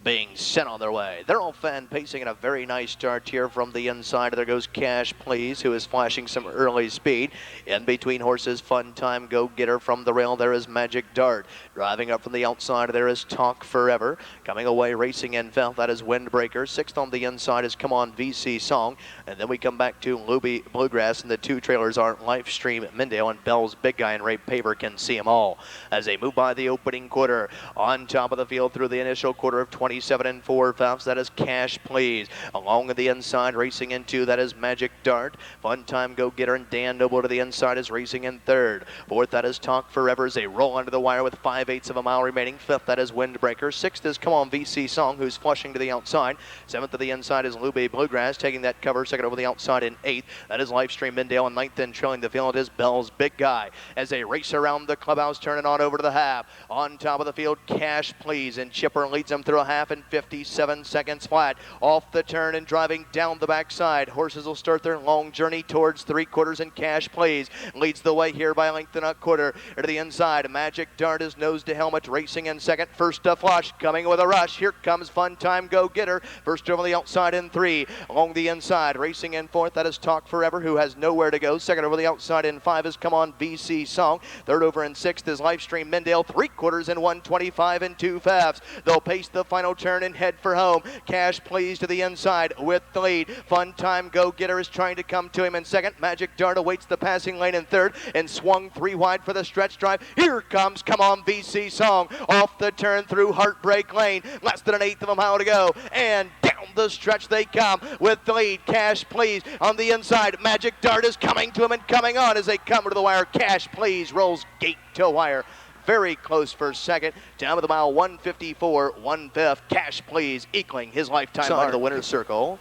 S1: being sent on their way. They're all fan pacing in a very nice start here from the inside. There goes Cash Please, who is flashing some early speed. In between horses, Fun Time Go Getter. From the rail, there is Magic Dart. Driving up from the outside, there is Talk Forever. Coming away, racing in fifth, that is Windbreaker. 6th on the inside is Come On VC Song. And then we come back to Luby Bluegrass, and the 2 trailers are Livestream Mendale and Bell's Big Guy, and Ray Paver can see them all as they move by the opening quarter. On top of the field through the initial quarter of 20 27 and 4/5. That is Cash Please. Along the inside, racing in 2, that is Magic Dart. Fun Time Go Getter and Dan Noble to the inside is racing in 3rd. 4th, that is Talk Forever as they roll under the wire with 5/8 of a mile remaining. 5th, that is Windbreaker. 6th is Come On VC Song, who's flushing to the outside. 7th to the inside is Lube Bluegrass, taking that cover. 2nd over the outside in 8th. That is Livestream Mindale, and 9th and trailing the field is Bell's Big Guy as they race around the clubhouse, turning on over to the half. On top of the field, Cash Please, and Chipper leads them through a half in 57 seconds flat. Off the turn and driving down the backside. Horses will start their long journey towards 3/4, and Cash Please leads the way here by a length and a quarter. To the inside, Magic Dart is nose to helmet, racing in 2nd. First to Flush, coming with a rush. Here comes Fun Time Go Getter. First over the outside in 3. Along the inside, racing in 4th, that is Talk Forever, who has nowhere to go. 2nd over the outside in 5 is Come On VC Song. 3rd over in 6th is Livestream Mindale. 3/4 in 125 and 2/5. They'll pace the final turn and head for home. Cash Please to the inside with the lead. Fun Time Go Getter is trying to come to him in 2nd. Magic Dart awaits the passing lane in 3rd and swung 3 wide for the stretch drive. Here comes Come On VC Song off the turn through Heartbreak Lane. Less than an 1/8 of a mile to go, and down the stretch they come with the lead. Cash Please on the inside. Magic Dart is coming to him and coming on as they come to the wire. Cash Please rolls gate to wire. Very close for 2nd. Down to the mile, 154, 1/5. Cash Please equaling his lifetime mark. The winner's circle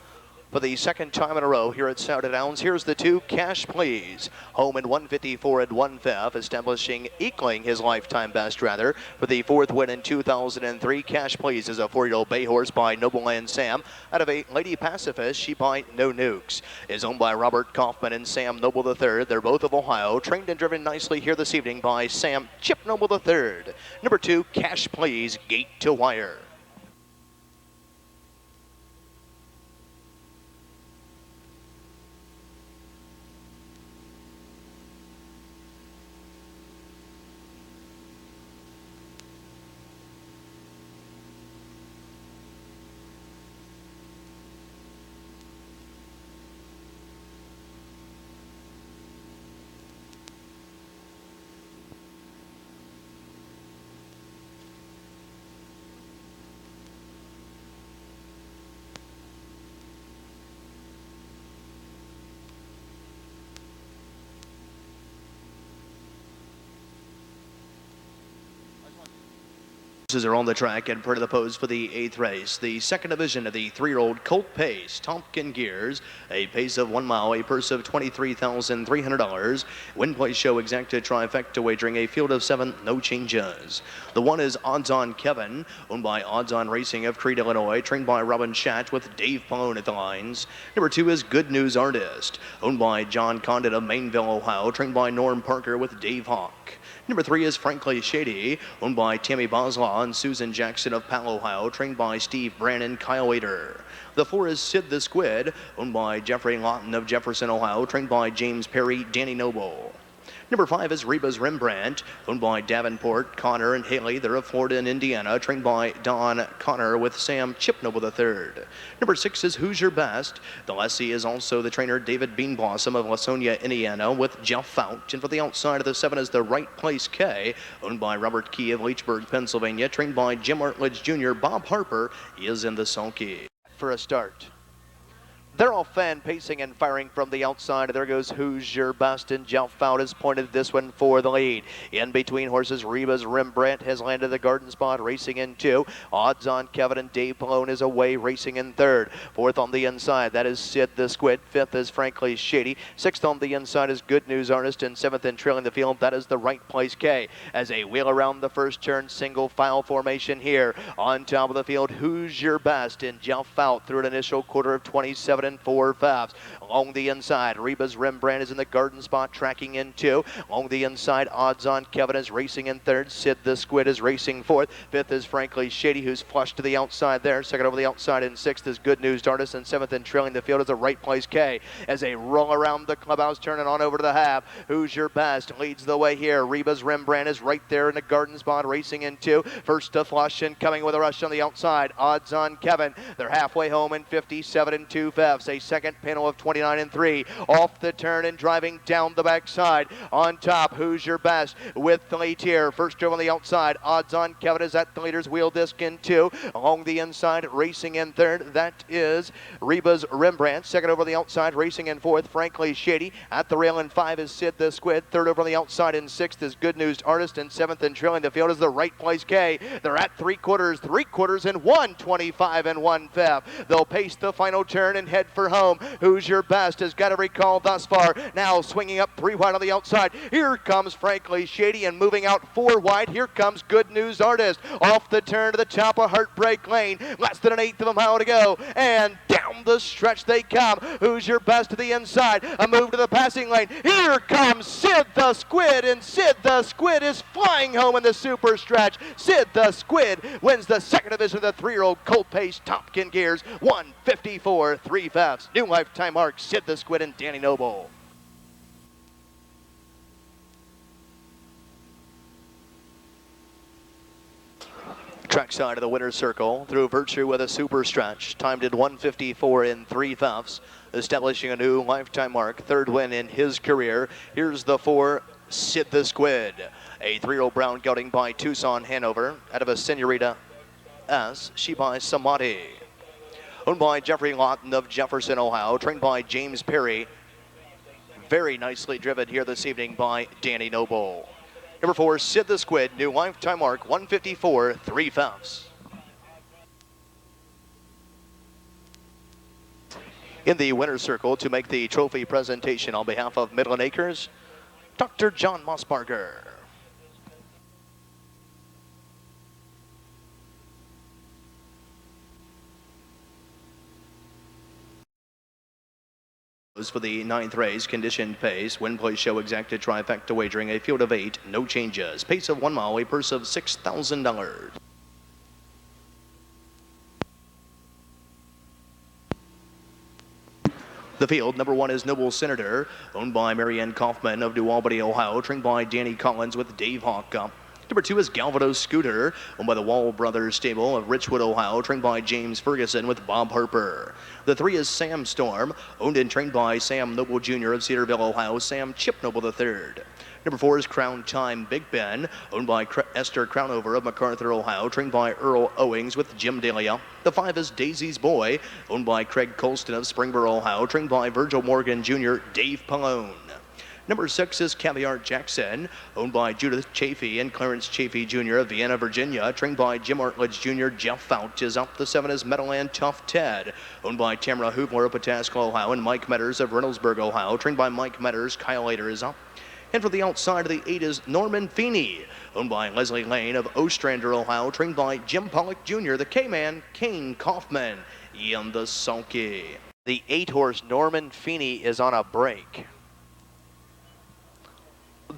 S1: for the 2nd time in a row here at Scioto Downs. Here's the 2, Cash Please. Home in 154 and 1/5, equaling his lifetime best, rather. For the 4th win in 2003, Cash Please is a 4-year-old bay horse by Nobleland Sam. Out of a Lady Pacifist, she by No Nukes. Is owned by Robert Kaufman and Sam Noble III. They're both of Ohio. Trained and driven nicely here this evening by Sam Chip Noble III. Number 2, Cash Please, gate to wire. Horses are on the track and part of the pose for the 8th race. The 2nd division of the 3-year-old Colt Pace, Tompkin Gears, a pace of 1 mile, a purse of $23,300. Win place show exacta trifecta wagering, a field of 7, no changes. The 1 is Odds On Kevin, owned by Odds On Racing of Crete, Illinois, trained by Robin Schacht with Dave Pallone at the lines. Number 2 is Good News Artist, owned by John Condit of Mainville, Ohio, trained by Norm Parker with Dave Hawk. Number 3 is Frankly Shady, owned by Tammy Boslaw and Susan Jackson of Powell, Ohio, trained by Steve Brannon, Kyle Ader. The 4 is Sid the Squid, owned by Jeffrey Lawton of Jefferson, Ohio, trained by James Perry, Danny Noble. Number 5 is Reba's Rembrandt, owned by Davenport, Connor, and Haley. They're of Florida and Indiana, trained by Don Connor with Sam Chip Noble III. Number 6 is Who's Your Best. The lessee is also the trainer David Beanblossom of Lasonia, Indiana, with Jeff Fout. And for the outside of the 7 is the Right Place K, owned by Robert Key of Leechburg, Pennsylvania, trained by Jim Artledge Jr. Bob Harper is in the sulky. For a start. They're all fan pacing and firing from the outside. There goes Who's Your Best, and Jeff Fout has pointed this one for the lead. In between horses, Reba's Rembrandt has landed the garden spot, racing in 2. Odds On Kevin and Dave Pallone is away, racing in 3rd. 4th on the inside, that is Sid the Squid. 5th is Frankly Shady. 6th on the inside is Good News Artist, and 7th and trailing the field, that is the Right Place K. As they wheel around the first turn, single file formation here. On top of the field, Who's Your Best, and Jeff Fout through an initial quarter of 27 and 4/5. Along the inside, Reba's Rembrandt is in the garden spot, tracking in 2. Along the inside, Odds On Kevin is racing in 3rd. Sid the Squid is racing 4th. 5th is Frankly Shady, who's flushed to the outside there. 2nd over the outside in 6th is Good News Artist, and 7th and trailing the field is the Right Place K. As they roll around the clubhouse, turning on over to the half. Who's Your Best leads the way here. Reba's Rembrandt is right there in the garden spot, racing in 2. First to Flush and coming with a rush on the outside, Odds On Kevin. They're halfway home in 57 and 2/5. fifths. A second panel of 29 and 3. Off the turn and driving down the backside. On top, Who's Your Best with the lead here. First over on the outside. Odds on Kevin is at the leader's wheel disc in 2. Along the inside, racing in 3rd. That is Reba's Rembrandt. Second over on the outside, racing in 4th. Frankly Shady. At the rail in 5 is Sid the Squid. Third over on the outside in 6th is Good News Artist. And 7th and trailing the field is the Right Place K. They're at 3/4 and 125 and 1/5. They'll pace the final turn and head for home. Who's Your Best has got every call thus far. Now swinging up 3 wide on the outside. Here comes Frankly Shady, and moving out 4 wide. Here comes Good News Artist. Off the turn to the top of Heartbreak Lane. Less than an eighth of a mile to go. And down the stretch they come. Who's Your Best to the inside. A move to the passing lane. Here comes Sid the Squid, and Sid the Squid is flying home in the super stretch. Sid the Squid wins the second division of the 3-year-old colt pace Tompkin Gears. 154 3/5. New lifetime mark, Sid the Squid and Danny Noble. Trackside of the winner's circle through Virtue with a super stretch. Timed at 154 3/5, establishing a new lifetime mark. Third win in his career. Here's the 4, Sid the Squid. A 3-year-old brown gelding by Tucson, Hanover, out of a Senorita S. She by Samadhi. Owned by Jeffrey Lawton of Jefferson, Ohio. Trained by James Perry. Very nicely driven here this evening by Danny Noble. Number 4, Sid the Squid, new lifetime mark, 154 3/5. In the winner's circle to make the trophy presentation on behalf of Midland Acres, Dr. John Mossbarger. For the 9th race, conditioned pace, win, place, show, exacted, trifecta wagering, a field of 8, no changes. Pace of 1 mile, a purse of $6,000. The field, number 1 is Noble Senator, owned by Marianne Kaufman of New Albany, Ohio, trained by Danny Collins with Dave Hawk. Number 2 is Galvado Scooter, owned by the Wall Brothers stable of Richwood, Ohio, trained by James Ferguson with Bob Harper. The 3 is Sam Storm, owned and trained by Sam Noble Jr. of Cedarville, Ohio, Sam Chip Noble III. Number 4 is Crown Time Big Ben, owned by Esther Crownover of MacArthur, Ohio, trained by Earl Owings with Jim Dahlia. The 5 is Daisy's Boy, owned by Craig Colston of Springboro, Ohio, trained by Virgil Morgan Jr., Dave Pallone. Number 6 is Caviar Jackson, owned by Judith Chafee and Clarence Chafee Jr. of Vienna, Virginia, trained by Jim Artledge Jr. Jeff Fouch is up. The 7 is Meadowland Tough Ted, owned by Tamara Hoovler of Pataskala, Ohio, and Mike Metters of Reynoldsburg, Ohio, trained by Mike Metters. Kyle Later is up. And for the outside of the 8 is Norman Feeney, owned by Leslie Lane of Ostrander, Ohio, trained by Jim Pollock Jr., the K-Man, Kane Kaufman, and the Sulky. The 8-horse Norman Feeney is on a break.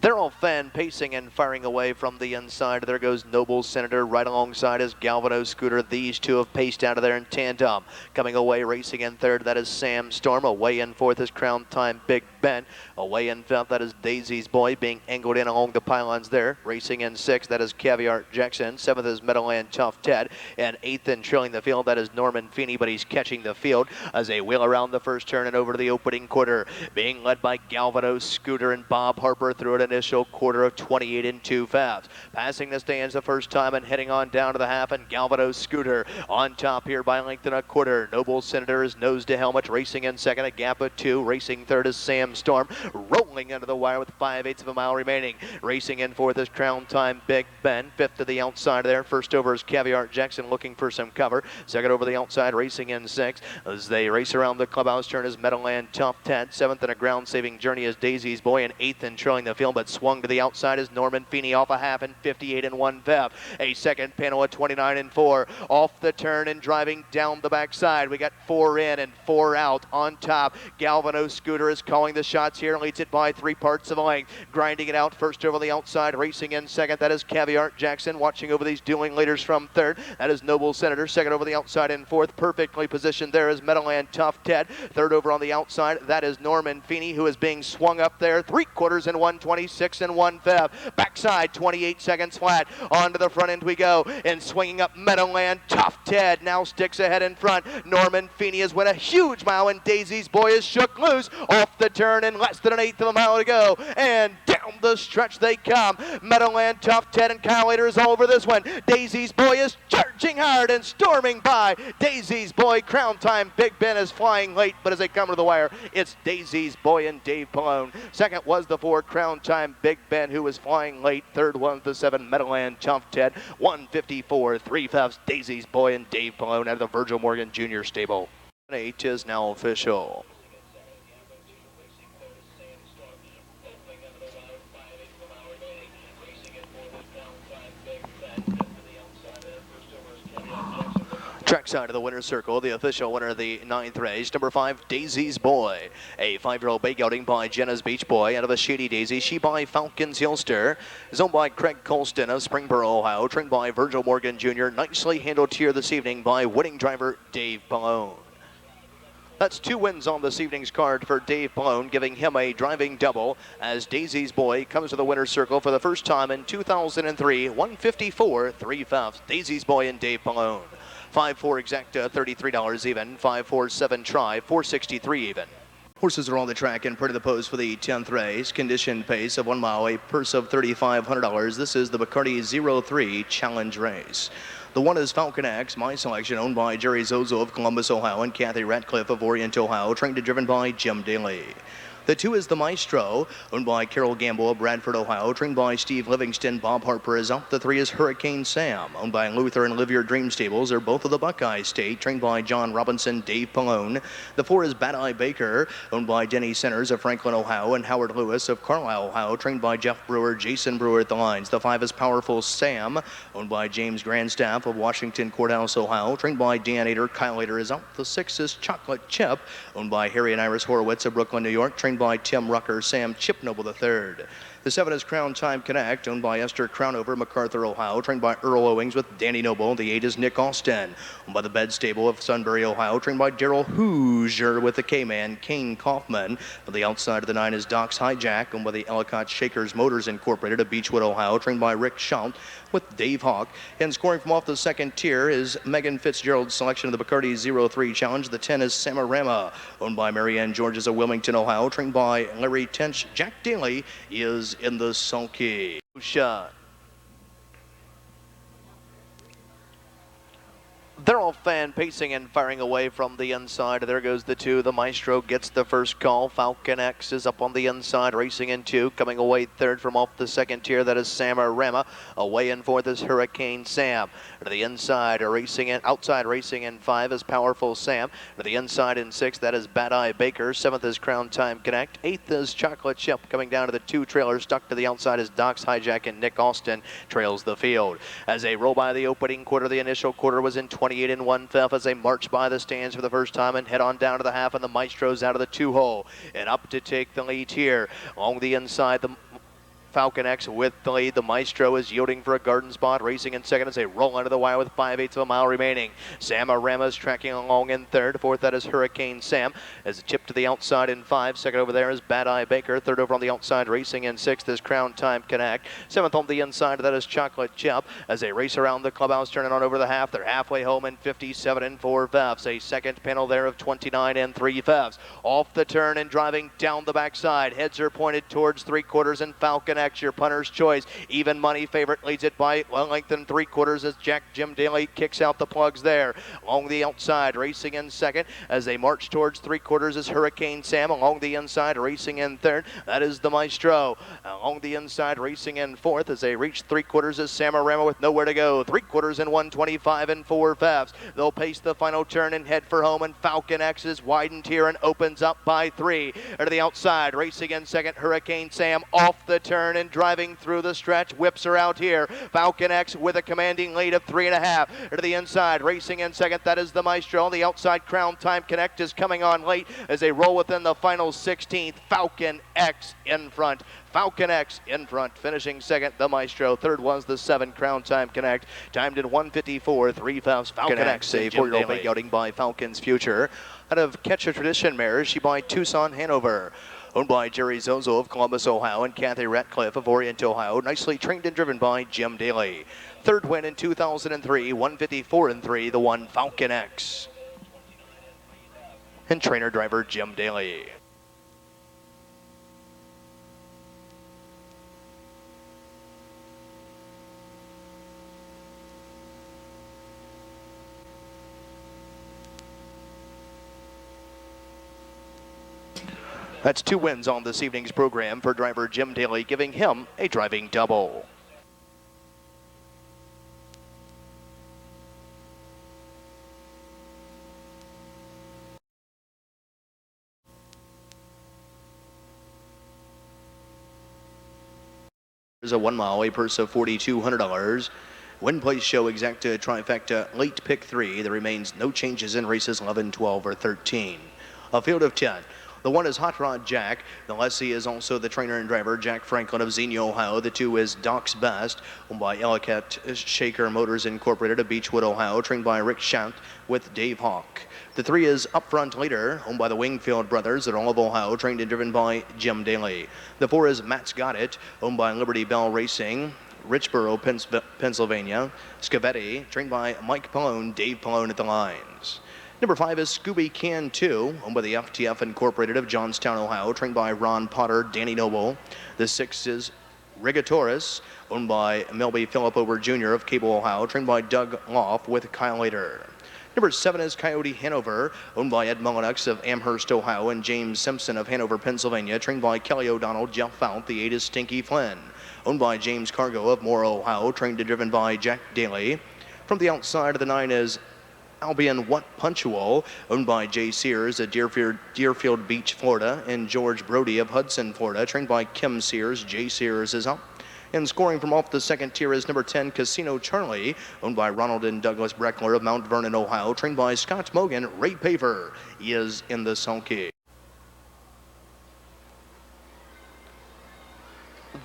S1: They're all fan pacing and firing away from the inside. There goes Noble Senator right alongside his Galvado Scooter. These two have paced out of there in tandem. Coming away, racing in 3rd, that is Sam Storm. Away in 4th is Crown Time Big Ben. Away in 5th, that is Daisy's Boy, being angled in along the pylons there. Racing in 6th, that is Caviar Jackson. 7th is Meadowland Tough Ted. And 8th and trailing the field, that is Norman Feeney, but he's catching the field as they wheel around the first turn and over to the opening quarter. Being led by Galvado Scooter and Bob Harper through an initial quarter of 28 2/5. Passing the stands the first time and heading on down to the half, and Galvado Scooter on top here by length and a quarter. Noble Senator is nose to helmet, racing in 2nd, a gap of 2. Racing 3rd is Sam Storm, rolling under the wire with 5/8 of a mile remaining. Racing in 4th is Crown Time Big Ben. 5th to the outside there. First over is Caviar Jackson looking for some cover. 2nd over the outside, racing in 6th. As they race around the clubhouse turn is Meadowland Tough Ted. 7th in a ground-saving journey is Daisy's Boy, and 8th in trailing the field, but swung to the outside is Norman Feeney off a half and 58 1/5. A second panel at 29 4. Off the turn and driving down the backside. We got 4 in and 4 out on top. Galvado Scooter is calling the shots here, leads it by by 3 parts of a length. Grinding it out first over the outside, racing in second. That is Caviar Jackson. Watching over these dueling leaders from third. That is Noble Senator. Second over the outside in fourth. Perfectly positioned there is Meadowland Tough Ted. Third over on the outside, that is Norman Feeney, who is being swung up there. 3/4 in 1:26 and 1/5. Backside, 28 seconds flat. On to the front end we go. And swinging up Meadowland Tough Ted now sticks ahead in front. Norman Feeney has went a huge mile, and Daisy's Boy is shook loose off the turn in less than an eighth of a mile to go. And down the stretch they come. Meadowland Tough Ted and Kyle Later is all over this one. Daisy's Boy is charging hard and storming by. Daisy's Boy, Crown Time, Big Ben is flying late, but as they come to the wire, it's Daisy's Boy and Dave Pallone. Second was the 4, Crown Time, Big Ben, who was flying late. Third was the 7, Meadowland Tough Ted. 1:54, 3/5, Daisy's Boy and Dave Pallone out of the Virgil Morgan Jr. stable. 8 is now official. Trackside of the winner's circle, the official winner of the 9th race, number 5, Daisy's Boy. A 5-year-old bay gelding by Jenna's Beach Boy out of a Shady Daisy. She by Falcon's Hilster. Is owned by Craig Colston of Springboro, Ohio. Trained by Virgil Morgan Jr. Nicely handled here this evening by winning driver Dave Pallone. That's 2 wins on this evening's card for Dave Pallone, giving him a driving double as Daisy's Boy comes to the winner's circle for the first time in 2003. 1:54, 3/5, Daisy's Boy and Dave Pallone. 5-4 exacta, $33 even. 5-4-7 try, $463 even. Horses are on the track and part of the post for the 10th race. Condition pace of 1 mile, a purse of $3,500. This is the Bacardi 03 Challenge Race. The 1 is Falcon X, my selection, owned by Jerry Zozo of Columbus, Ohio, and Kathy Ratcliffe of Orient, Ohio, trained and driven by Jim Daly. The 2 is the Maestro, owned by Carol Gamble of Bradford, Ohio, trained by Steve Livingston. Bob Harper is out. The 3 is Hurricane Sam, owned by Luther and Live Your Dream Stables. They're both of the Buckeye State, trained by John Robinson, Dave Pallone. The 4 is Bad Eye Baker, owned by Denny Centers of Franklin, Ohio, and Howard Lewis of Carlisle, Ohio, trained by Jeff Brewer, Jason Brewer at the lines. The 5 is Powerful Sam, owned by James Grandstaff of Washington Courthouse, Ohio, trained by Dan Ader. Kyle Ader is out. The 6 is Chocolate Chip, owned by Harry and Iris Horowitz of Brooklyn, New York, trained by Tim Rucker, Sam Chipnoble III. The 7 is Crown Time Connect, owned by Esther Crownover, MacArthur, Ohio, trained by Earl Owings with Danny Noble. The 8 is Nick Austin, owned by the Bed Stable of Sunbury, Ohio, trained by Daryl Hoosier with the K-Man, Kane Kaufman. On the outside of the 9 is Doc's Hijack, owned by the Ellicott Shakers Motors Incorporated of Beechwood, Ohio, trained by Rick Schalt with Dave Hawk. And scoring from off the second tier is Megan Fitzgerald's selection of the Bacardi 03 Challenge. The 10 is Samarama, owned by Marianne Georges of Wilmington, Ohio, trained by Larry Tench. Jack Daly is in the sulky. Shot. They're all fan pacing and firing away from the inside. There goes the 2. The Maestro gets the first call. Falcon X is up on the inside, racing in 2. Coming away third from off the second tier, that is Samarama. Away in fourth is Hurricane Sam. To the inside, outside racing in 5 is Powerful Sam. To the inside in 6, that is Bad Eye Baker. 7th is Crown Time Connect. 8th is Chocolate Chip. Coming down to the 2 trailers. Stuck to the outside is Doc's Hijack, and Nick Austin trails the field. As they roll by the opening quarter, the initial quarter was in 28 and 1/5 as they march by the stands for the first time and head on down to the half, and the Maestro's out of the 2 hole and up to take the lead here. Along the inside, the Falcon X with the lead. The Maestro is yielding for a garden spot, racing in second as they roll under the wire with 5/8 of a mile remaining. Samarama is tracking along in third. Fourth, that is Hurricane Sam. As a chip to the outside in 5. Second over there is Bad Eye Baker. Third over on the outside, racing in 6th is Crown Time Connect. 7th on the inside, that is Chocolate Chip. As they race around the clubhouse, turning on over the half, they're halfway home in 57 and 4/5. A second panel there of 29 and 3/5. Off the turn and driving down the backside. Heads are pointed towards 3/4 and Falcon X, your punter's choice. Even money favorite leads it by 1 length and 3/4 as Jim Daly kicks out the plugs there. Along the outside, racing in second as they march towards 3/4 is Hurricane Sam. Along the inside, racing in third, that is the Maestro. Along the inside, racing in fourth as they reach 3/4 is Samarama with nowhere to go. 3/4 in 1:25 and 4/5. They'll pace the final turn and head for home, and Falcon X is widened here and opens up by 3. To the outside, racing in second, Hurricane Sam off the turn. turn and driving through the stretch. Whips her out here. Falcon X with a commanding lead of 3.5. To the inside, racing in second. That is the Maestro. On the outside, Crown Time Connect is coming on late as they roll within the final 16th. Falcon X in front. Falcon X in front, finishing second, the Maestro. Third was the 7, Crown Time Connect, timed in 1:54, 3 fouls. Falcon X, a 4-year-old big outing by Falcon's Future. Out of Catch a Tradition mares, she by Tucson, Hanover. Owned by Jerry Zozo of Columbus, Ohio, and Kathy Ratcliffe of Orient, Ohio. Nicely trained and driven by Jim Daly. Third win in 2003, 1:54-3, the 1, Falcon X. And trainer-driver Jim Daly. That's 2 wins on this evening's program for driver Jim Daly, giving him a driving double. There's a 1 mile, a purse of $4,200. Win place show exacta trifecta, late pick 3. There remains no changes in races 11, 12, or 13. A field of 10. The 1 is Hot Rod Jack. The lessee is also the trainer and driver, Jack Franklin of Xenia, Ohio. The 2 is Doc's Best, owned by Ellicott Shaker Motors Incorporated of Beechwood, Ohio, trained by Rick Schacht with Dave Hawk. The 3 is Upfront Leader, owned by the Wingfield brothers at all of Ohio, trained and driven by Jim Daly. The 4 is Matt's Got It, owned by Liberty Bell Racing, Richboro, Pennsylvania. Scavetti, trained by Mike Pallone, Dave Pallone at the lines. Number 5 is Scooby Can 2, owned by the FTF Incorporated of Johnstown, Ohio, trained by Ron Potter, Danny Noble. The 6 is Rigatoris, owned by Melby Phillip Over Jr. of Cable, Ohio, trained by Doug Loff with Kyle Later. Number 7 is Coyote Hanover, owned by Ed Mullenix of Amherst, Ohio, and James Simpson of Hanover, Pennsylvania, trained by Kelly O'Donnell, Jeff Fount. The 8 is Stinky Flynn, owned by James Cargo of Moore, Ohio, trained and driven by Jack Daly. From the outside of the 9 is Albion What Punctual, owned by Jay Sears at Deerfield Beach, Florida, and George Brody of Hudson, Florida, trained by Kim Sears. Jay Sears is up. And scoring from off the second tier is number 10, Casino Charlie, owned by Ronald and Douglas Breckler of Mount Vernon, Ohio, trained by Scott Mogan. Ray Paver is in the sulky.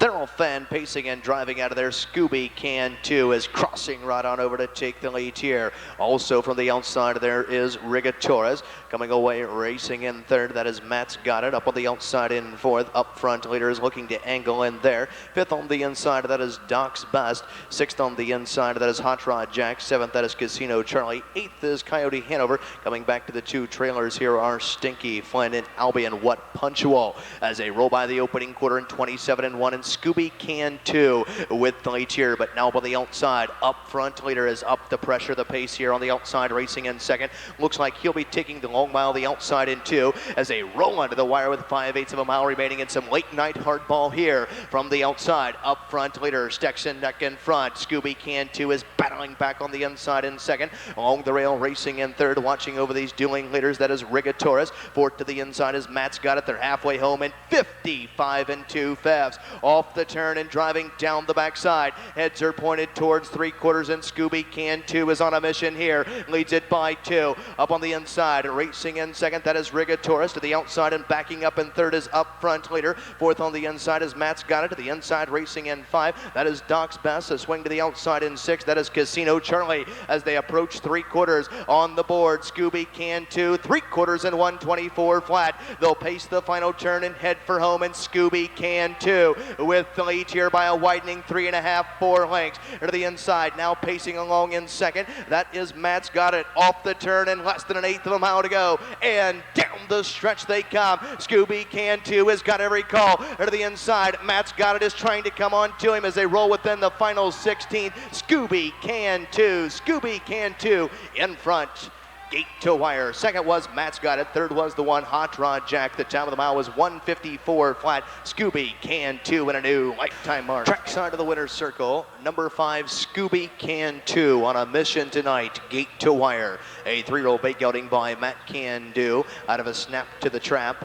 S1: They're all fan pacing and driving out of there. Scooby Can 2 is crossing right on over to take the lead here. Also from the outside there is Rigatoris coming away racing in third. That is Matt's Got It. Up on the outside in fourth. Up front leader is looking to angle in there. Fifth on the inside, that is Doc's Best. Sixth on the inside, that is Hot Rod Jack. Seventh, that is Casino Charlie. Eighth is Coyote Hanover. Coming back to the 2 trailers here are Stinky Flynn and Albion What Punctual as they roll by the opening quarter in 27-1. And Scooby Can 2 with the lead here, but now by the outside. Up front leader is up the pressure, the pace here on the outside, racing in second. Looks like he'll be taking the long mile, the outside in 2 as they roll onto the wire with 5/8 of a mile remaining in some late night hardball here from the outside. Up front leader, Stexon neck in front. Scooby Can 2 is battling back on the inside in second. Along the rail, racing in third, watching over these dueling leaders, that is Rigatoris. Fourth to the inside is Matt's Got It. They're halfway home in 55 2 fifths. Off the turn and driving down the backside. Heads are pointed towards 3/4, and Scooby Can 2 is on a mission here. Leads it by 2. Up on the inside, racing in second, that is Rigatoris. To the outside and backing up in third is Up Front leader. Fourth on the inside is Matt's Got It. To the inside, racing in 5, that is Doc's Best. A swing to the outside in 6, that is Casino Charlie. As they approach 3/4 on the board, Scooby Can 2, 3/4 and 124 flat. They'll pace the final turn and head for home, and Scooby Can 2 with the lead here by a widening 3.5, 4 lengths. To the inside, now pacing along in second. That is Matt's Got It. Off the turn and less than 1/8 of a mile to go. And down the stretch they come. Scooby Can 2 has got every call. To the inside, Matt's Got It is trying to come on to him as they roll within the final 16. Scooby Can 2. Scooby Can 2 in front. Gate to wire. Second was Matt's Got It. Third was the 1 Hot Rod Jack. The time of the mile was 1:54 flat. Scooby Can 2 in a new lifetime mark. Trackside of the winner's circle. Number 5 Scooby Can 2 on a mission tonight. Gate to wire. A 3-year-old bait gelding by Matt Can Do out of a Snap to the Trap.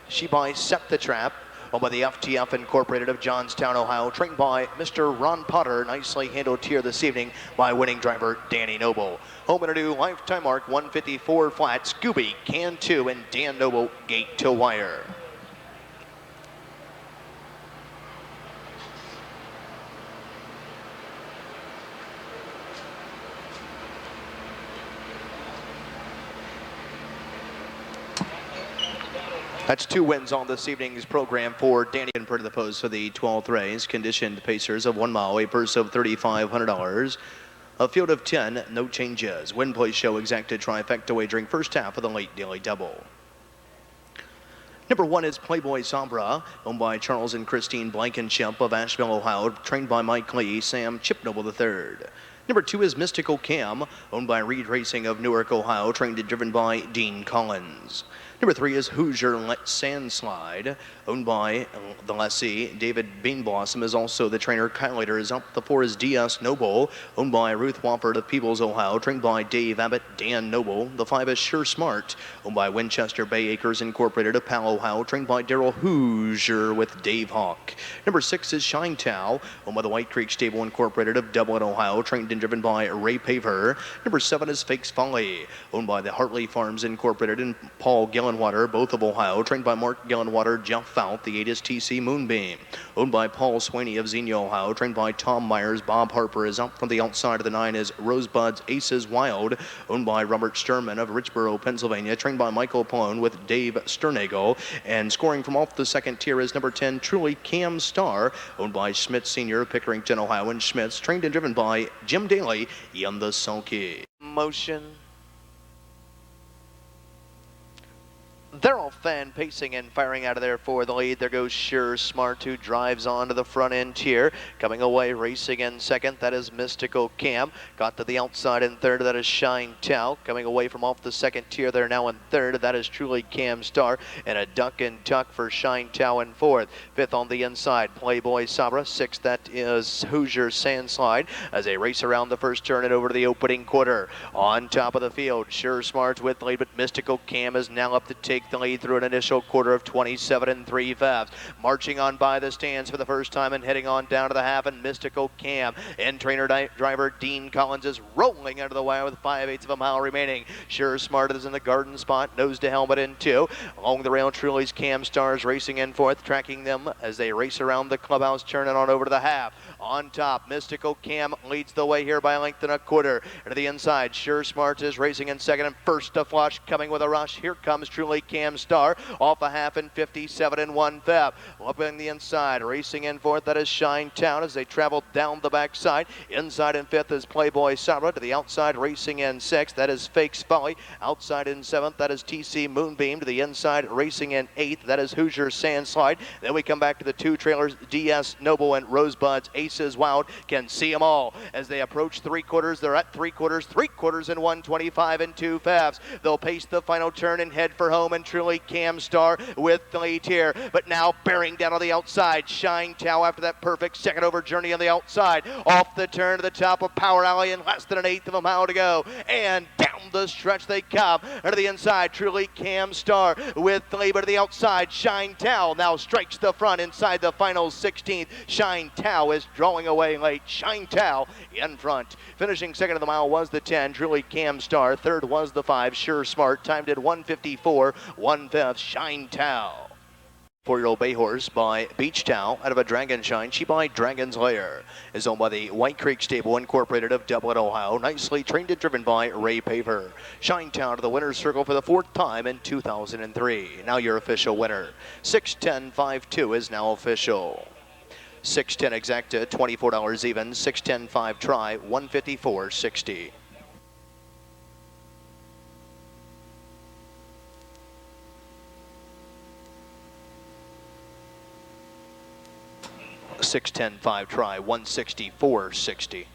S1: She by Set the Trap. Owned by the FTF Incorporated of Johnstown, Ohio. Trained by Mr. Ron Potter. Nicely handled here this evening by winning driver Danny Noble. Home in a new lifetime mark, 154 flat. Scooby, Can 2, and Dan Noble, gate to wire. That's 2 wins on this evening's program for Danny. And per to the post for the 12th race, conditioned pacers of 1 mile, a purse of $3,500. A field of 10, no changes. Win, place, show, exacted trifecta wagering first half of the late daily double. Number 1 is Playboy Sombra, owned by Charles and Christine Blankenship of Asheville, Ohio, trained by Mike Lee, Sam Chip Noble III. Number 2 is Mystical Cam, owned by Reed Racing of Newark, Ohio, trained and driven by Dean Collins. Number 3 is Hoosier Sandslide, owned by the lessee David Beanblossom, is also the trainer. Kyle Later is up. The 4 is DS Noble, owned by Ruth Wofford of Peebles, Ohio, trained by Dave Abbott, Dan Noble. The 5 is Sure Smart, owned by Winchester Bay Acres Incorporated of Powell, Ohio, trained by Daryl Hoosier with Dave Hawk. Number 6 is Shine Tao, owned by the White Creek Stable Incorporated of Dublin, Ohio, trained and driven by Ray Paver. Number 7 is Fakes Folly, owned by the Hartley Farms Incorporated and Paul Gillenwater, both of Ohio, trained by Mark Gillenwater, Jeff Fout. The 8 is TC Moonbeam, owned by Paul Swaney of Xenia, Ohio, trained by Tom Myers. Bob Harper is up from the outside of the 9 is Rosebud's Aces Wild, owned by Robert Sturman of Richboro, Pennsylvania, trained by Michael Pallone with Dave Sternagle. And scoring from off the second tier is number 10, Truly Cam Star, owned by Schmidt Sr. of Pickerington, Ohio, and Schmitz, trained and driven by Jim Daly in the sulky. Motion. They're all fan pacing and firing out of there for the lead. There goes Sure Smart, who drives onto the front end here. Coming away racing in second, that is Mystical Cam. Got to the outside in third, that is Shine Tao. Coming away from off the second tier, they're now in third, that is Truly Cam Star. And a duck and tuck for Shine Tao in fourth. Fifth on the inside, Playboy Sabra. Sixth, that is Hoosier Sandslide, as they race around the first turn and over to the opening quarter. On top of the field, Sure Smart with the lead, but Mystical Cam is now up to take the lead through an initial quarter of 27 3/5. Marching on by the stands for the first time and heading on down to the half, and Mystical Cam and trainer driver Dean Collins is rolling out of the wire with 5/8 of a mile remaining. Sure Smart is in the garden spot, nose to helmet in 2. Along the rail, Truly's Cam Stars racing in fourth, tracking them as they race around the clubhouse, turning on over to the half. On top, Mystical Cam leads the way here by a length and a quarter. And to the inside, Sure Smart is racing in second, and first to flush, coming with a rush. Here comes Truly Cam Star off a half in 57 1/5. Up the inside, racing in fourth, that is Shine Town as they travel down the backside. Inside in fifth is Playboy Sabra. To the outside, racing in sixth, that is Fakes Folly. Outside in seventh, that is TC Moonbeam. To the inside, racing in eighth, that is Hoosier Sandslide. Then we come back to the 2 trailers, DS Noble and Rosebud's Aces Wild. Can see them all as they approach 3/4. They're at 3/4 in 125 and 2/5. They'll pace the final turn and head for home, and Truly Cam Star with the lead here, but now bearing down on the outside. Shine Tao after that perfect second over journey on the outside. Off the turn to the top of Power Alley and less than an eighth of a mile to go. And down the stretch they come. And to the inside, Truly Cam Star with the lead, but to the outside, Shine Tao now strikes the front inside the final 16th. Shine Tao is drawing away late. Shine Tao in front. Finishing second of the mile was the 10, Truly Cam Star. Third was the 5, Sure Smart. Timed at 1:54 1/5, Shine Tao. 4-year-old bay horse by Beach Tao out of a Dragon Shine. She by Dragon's Lair is owned by the White Creek Stable Incorporated of Dublin, Ohio. Nicely trained and driven by Ray Paver. Shine Tao to the winner's circle for the 4th time in 2003. Now your official winner. 610.52 is now official. 610 exacta, $24 even. 610.5 try, 154.60. $610.5 try, 164.60.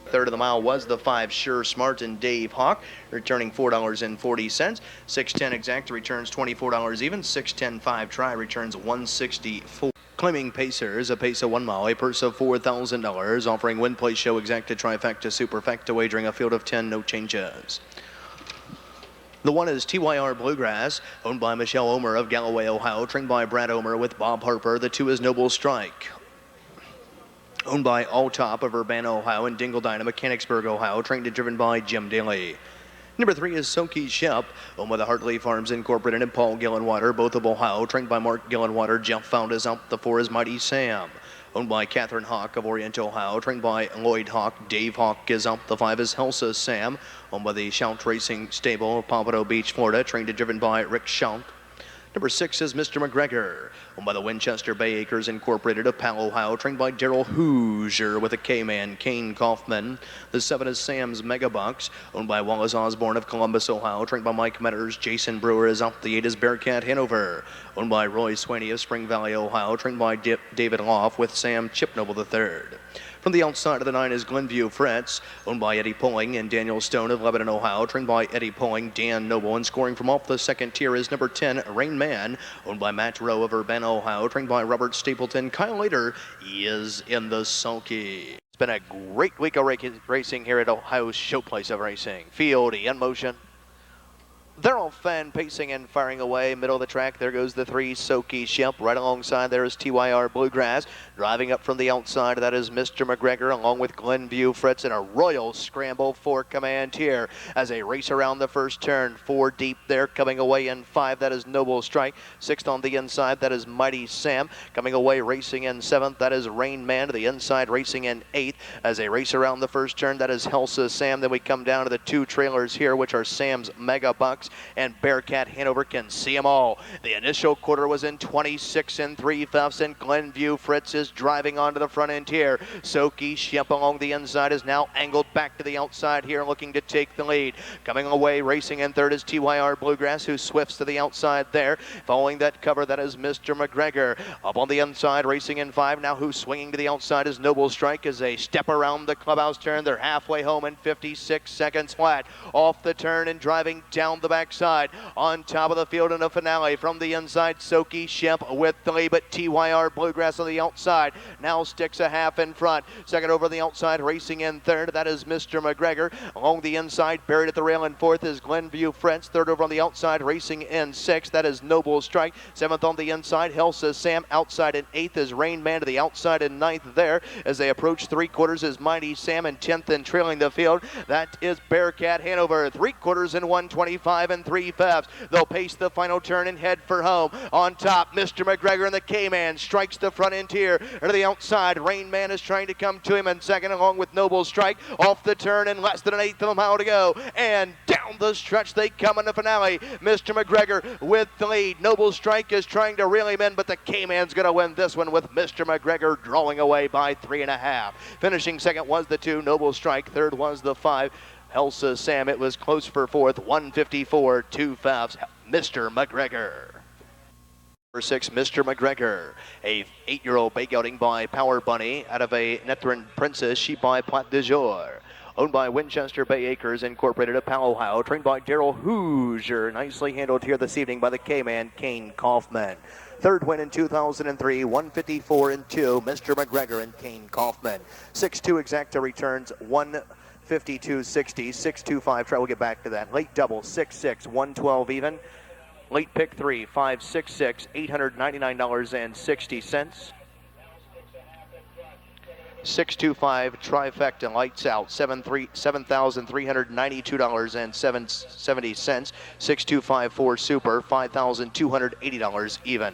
S1: Third of the mile was the 5 Sure Smart and Dave Hawk, returning $4.40. 610 Exact returns $24 even. 610 5 Try returns $164. Claiming Pacers, a pace of 1 mile, a purse of $4,000, offering win, place, show, exacta, trifecta, superfecta, wagering a field of 10, no changes. The 1 is TYR Bluegrass, owned by Michelle Omer of Galloway, Ohio, trained by Brad Omer with Bob Harper. The 2 is Noble Strike, owned by All Top of Urbana, Ohio, and Dingle Dyna, Mechanicsburg, Ohio, trained and driven by Jim Daly. Number 3 is Soki Shep, owned by the Hartley Farms Incorporated and Paul Gillenwater, both of Ohio, trained by Mark Gillenwater. Jeff Found is out. The 4 is Mighty Sam, owned by Catherine Hawk of Orient, Ohio, trained by Lloyd Hawk. Dave Hawk is out. The 5 is Helsa Sam, owned by the Shout Racing Stable of Pompano Beach, Florida, trained and driven by Rick Shout. Number 6 is Mr. McGregor, owned by the Winchester Bay Acres Incorporated of Powell, Ohio, trained by Daryl Hoosier with a K-Man, Kane Kaufman. The 7 is Sam's Megabucks, owned by Wallace Osborne of Columbus, Ohio, trained by Mike Metters. Jason Brewer is out. The 8 is Bearcat Hanover, owned by Roy Swaney of Spring Valley, Ohio, trained by David Loff with Sam Chipnoble III. From the outside of the 9 is Glenview Fretz, owned by Eddie Pulling and Daniel Stone of Lebanon, Ohio, trained by Eddie Pulling, Dan Noble, and scoring from off the second tier is number 10, Rain Man, owned by Matt Rowe of Urbana, Ohio, trained by Robert Stapleton. Kyle Later is in the sulky. It's been a great week of racing here at Ohio's Showplace of Racing. Field in motion. They're all fan pacing and firing away. Middle of the track, there goes the 3 Soki Shep. Right alongside there is TYR Bluegrass. Driving up from the outside, that is Mr. McGregor, along with Glenview Fritz in a royal scramble for command here as they race around the first turn. 4 deep there, coming away in 5, that is Noble Strike. 6th on the inside, that is Mighty Sam. Coming away racing in 7th, that is Rain Man. To the inside racing in 8th as they race around the first turn, that is Helsa Sam. Then we come down to the 2 trailers here, which are Sam's Mega Bucks and Bearcat Hanover. Can see them all. The initial quarter was in 26 and 3/5, and Glenview Fritz is driving onto the front end here. Soki Shep along the inside is now angled back to the outside here, looking to take the lead. Coming away racing in 3rd is TYR Bluegrass, who swifts to the outside there. Following that cover, that is Mr. McGregor. Up on the inside racing in 5 now, who's swinging to the outside is Noble Strike as they step around the clubhouse turn. They're halfway home in 56 seconds flat. Off the turn and driving down the backside. On top of the field in the finale from the inside, Soki Shep with the lead, but TYR Bluegrass on the outside now sticks a half in front. Second over the outside, racing in 3rd, that is Mr. McGregor. Along the inside, buried at the rail in 4th is Glenview Fritz. 3rd over on the outside, racing in 6th, that is Noble Strike. 7th on the inside, Helsa Sam. Outside in 8th is Rain Man. To the outside in 9th there as they approach 3/4 is Mighty Sam, and 10th and trailing the field, that is Bearcat Hanover. 3/4 in 125 and 3/5. They'll pace the final turn and head for home. On top, Mr. McGregor and the K-Man strikes the front end here. To the outside, Rain Man is trying to come to him in 2nd, along with Noble Strike. Off the turn and less than an 1/8 of a mile to go. And down the stretch they come in the finale. Mr. McGregor with the lead. Noble Strike is trying to reel him in, but the K-Man's going to win this one with Mr. McGregor drawing away by 3.5. Finishing 2nd was the 2, Noble Strike. 3rd was the 5. Helsa Sam. It was close for 4th, 154, 2/5, Mr. McGregor. Number 6, Mr. McGregor, a 8-year-old bay gelding by Power Bunny out of a Netherine Princess, sheep by Plat de Jour. Owned by Winchester Bay Acres Incorporated of Powell, Ohio, trained by Daryl Hoosier. Nicely handled here this evening by the K-Man, Kane Kaufman. 3rd win in 2003, 154 and 2, Mr. McGregor and Kane Kaufman. 6-2 exacta returns, 152.60, 625 try. We'll get back to that. Late double, 6-6, 112 even. Late pick 3, 5-6-6, $899.60. 625 trifecta lights out, $7,392.70. 6254 super, $5,280 even.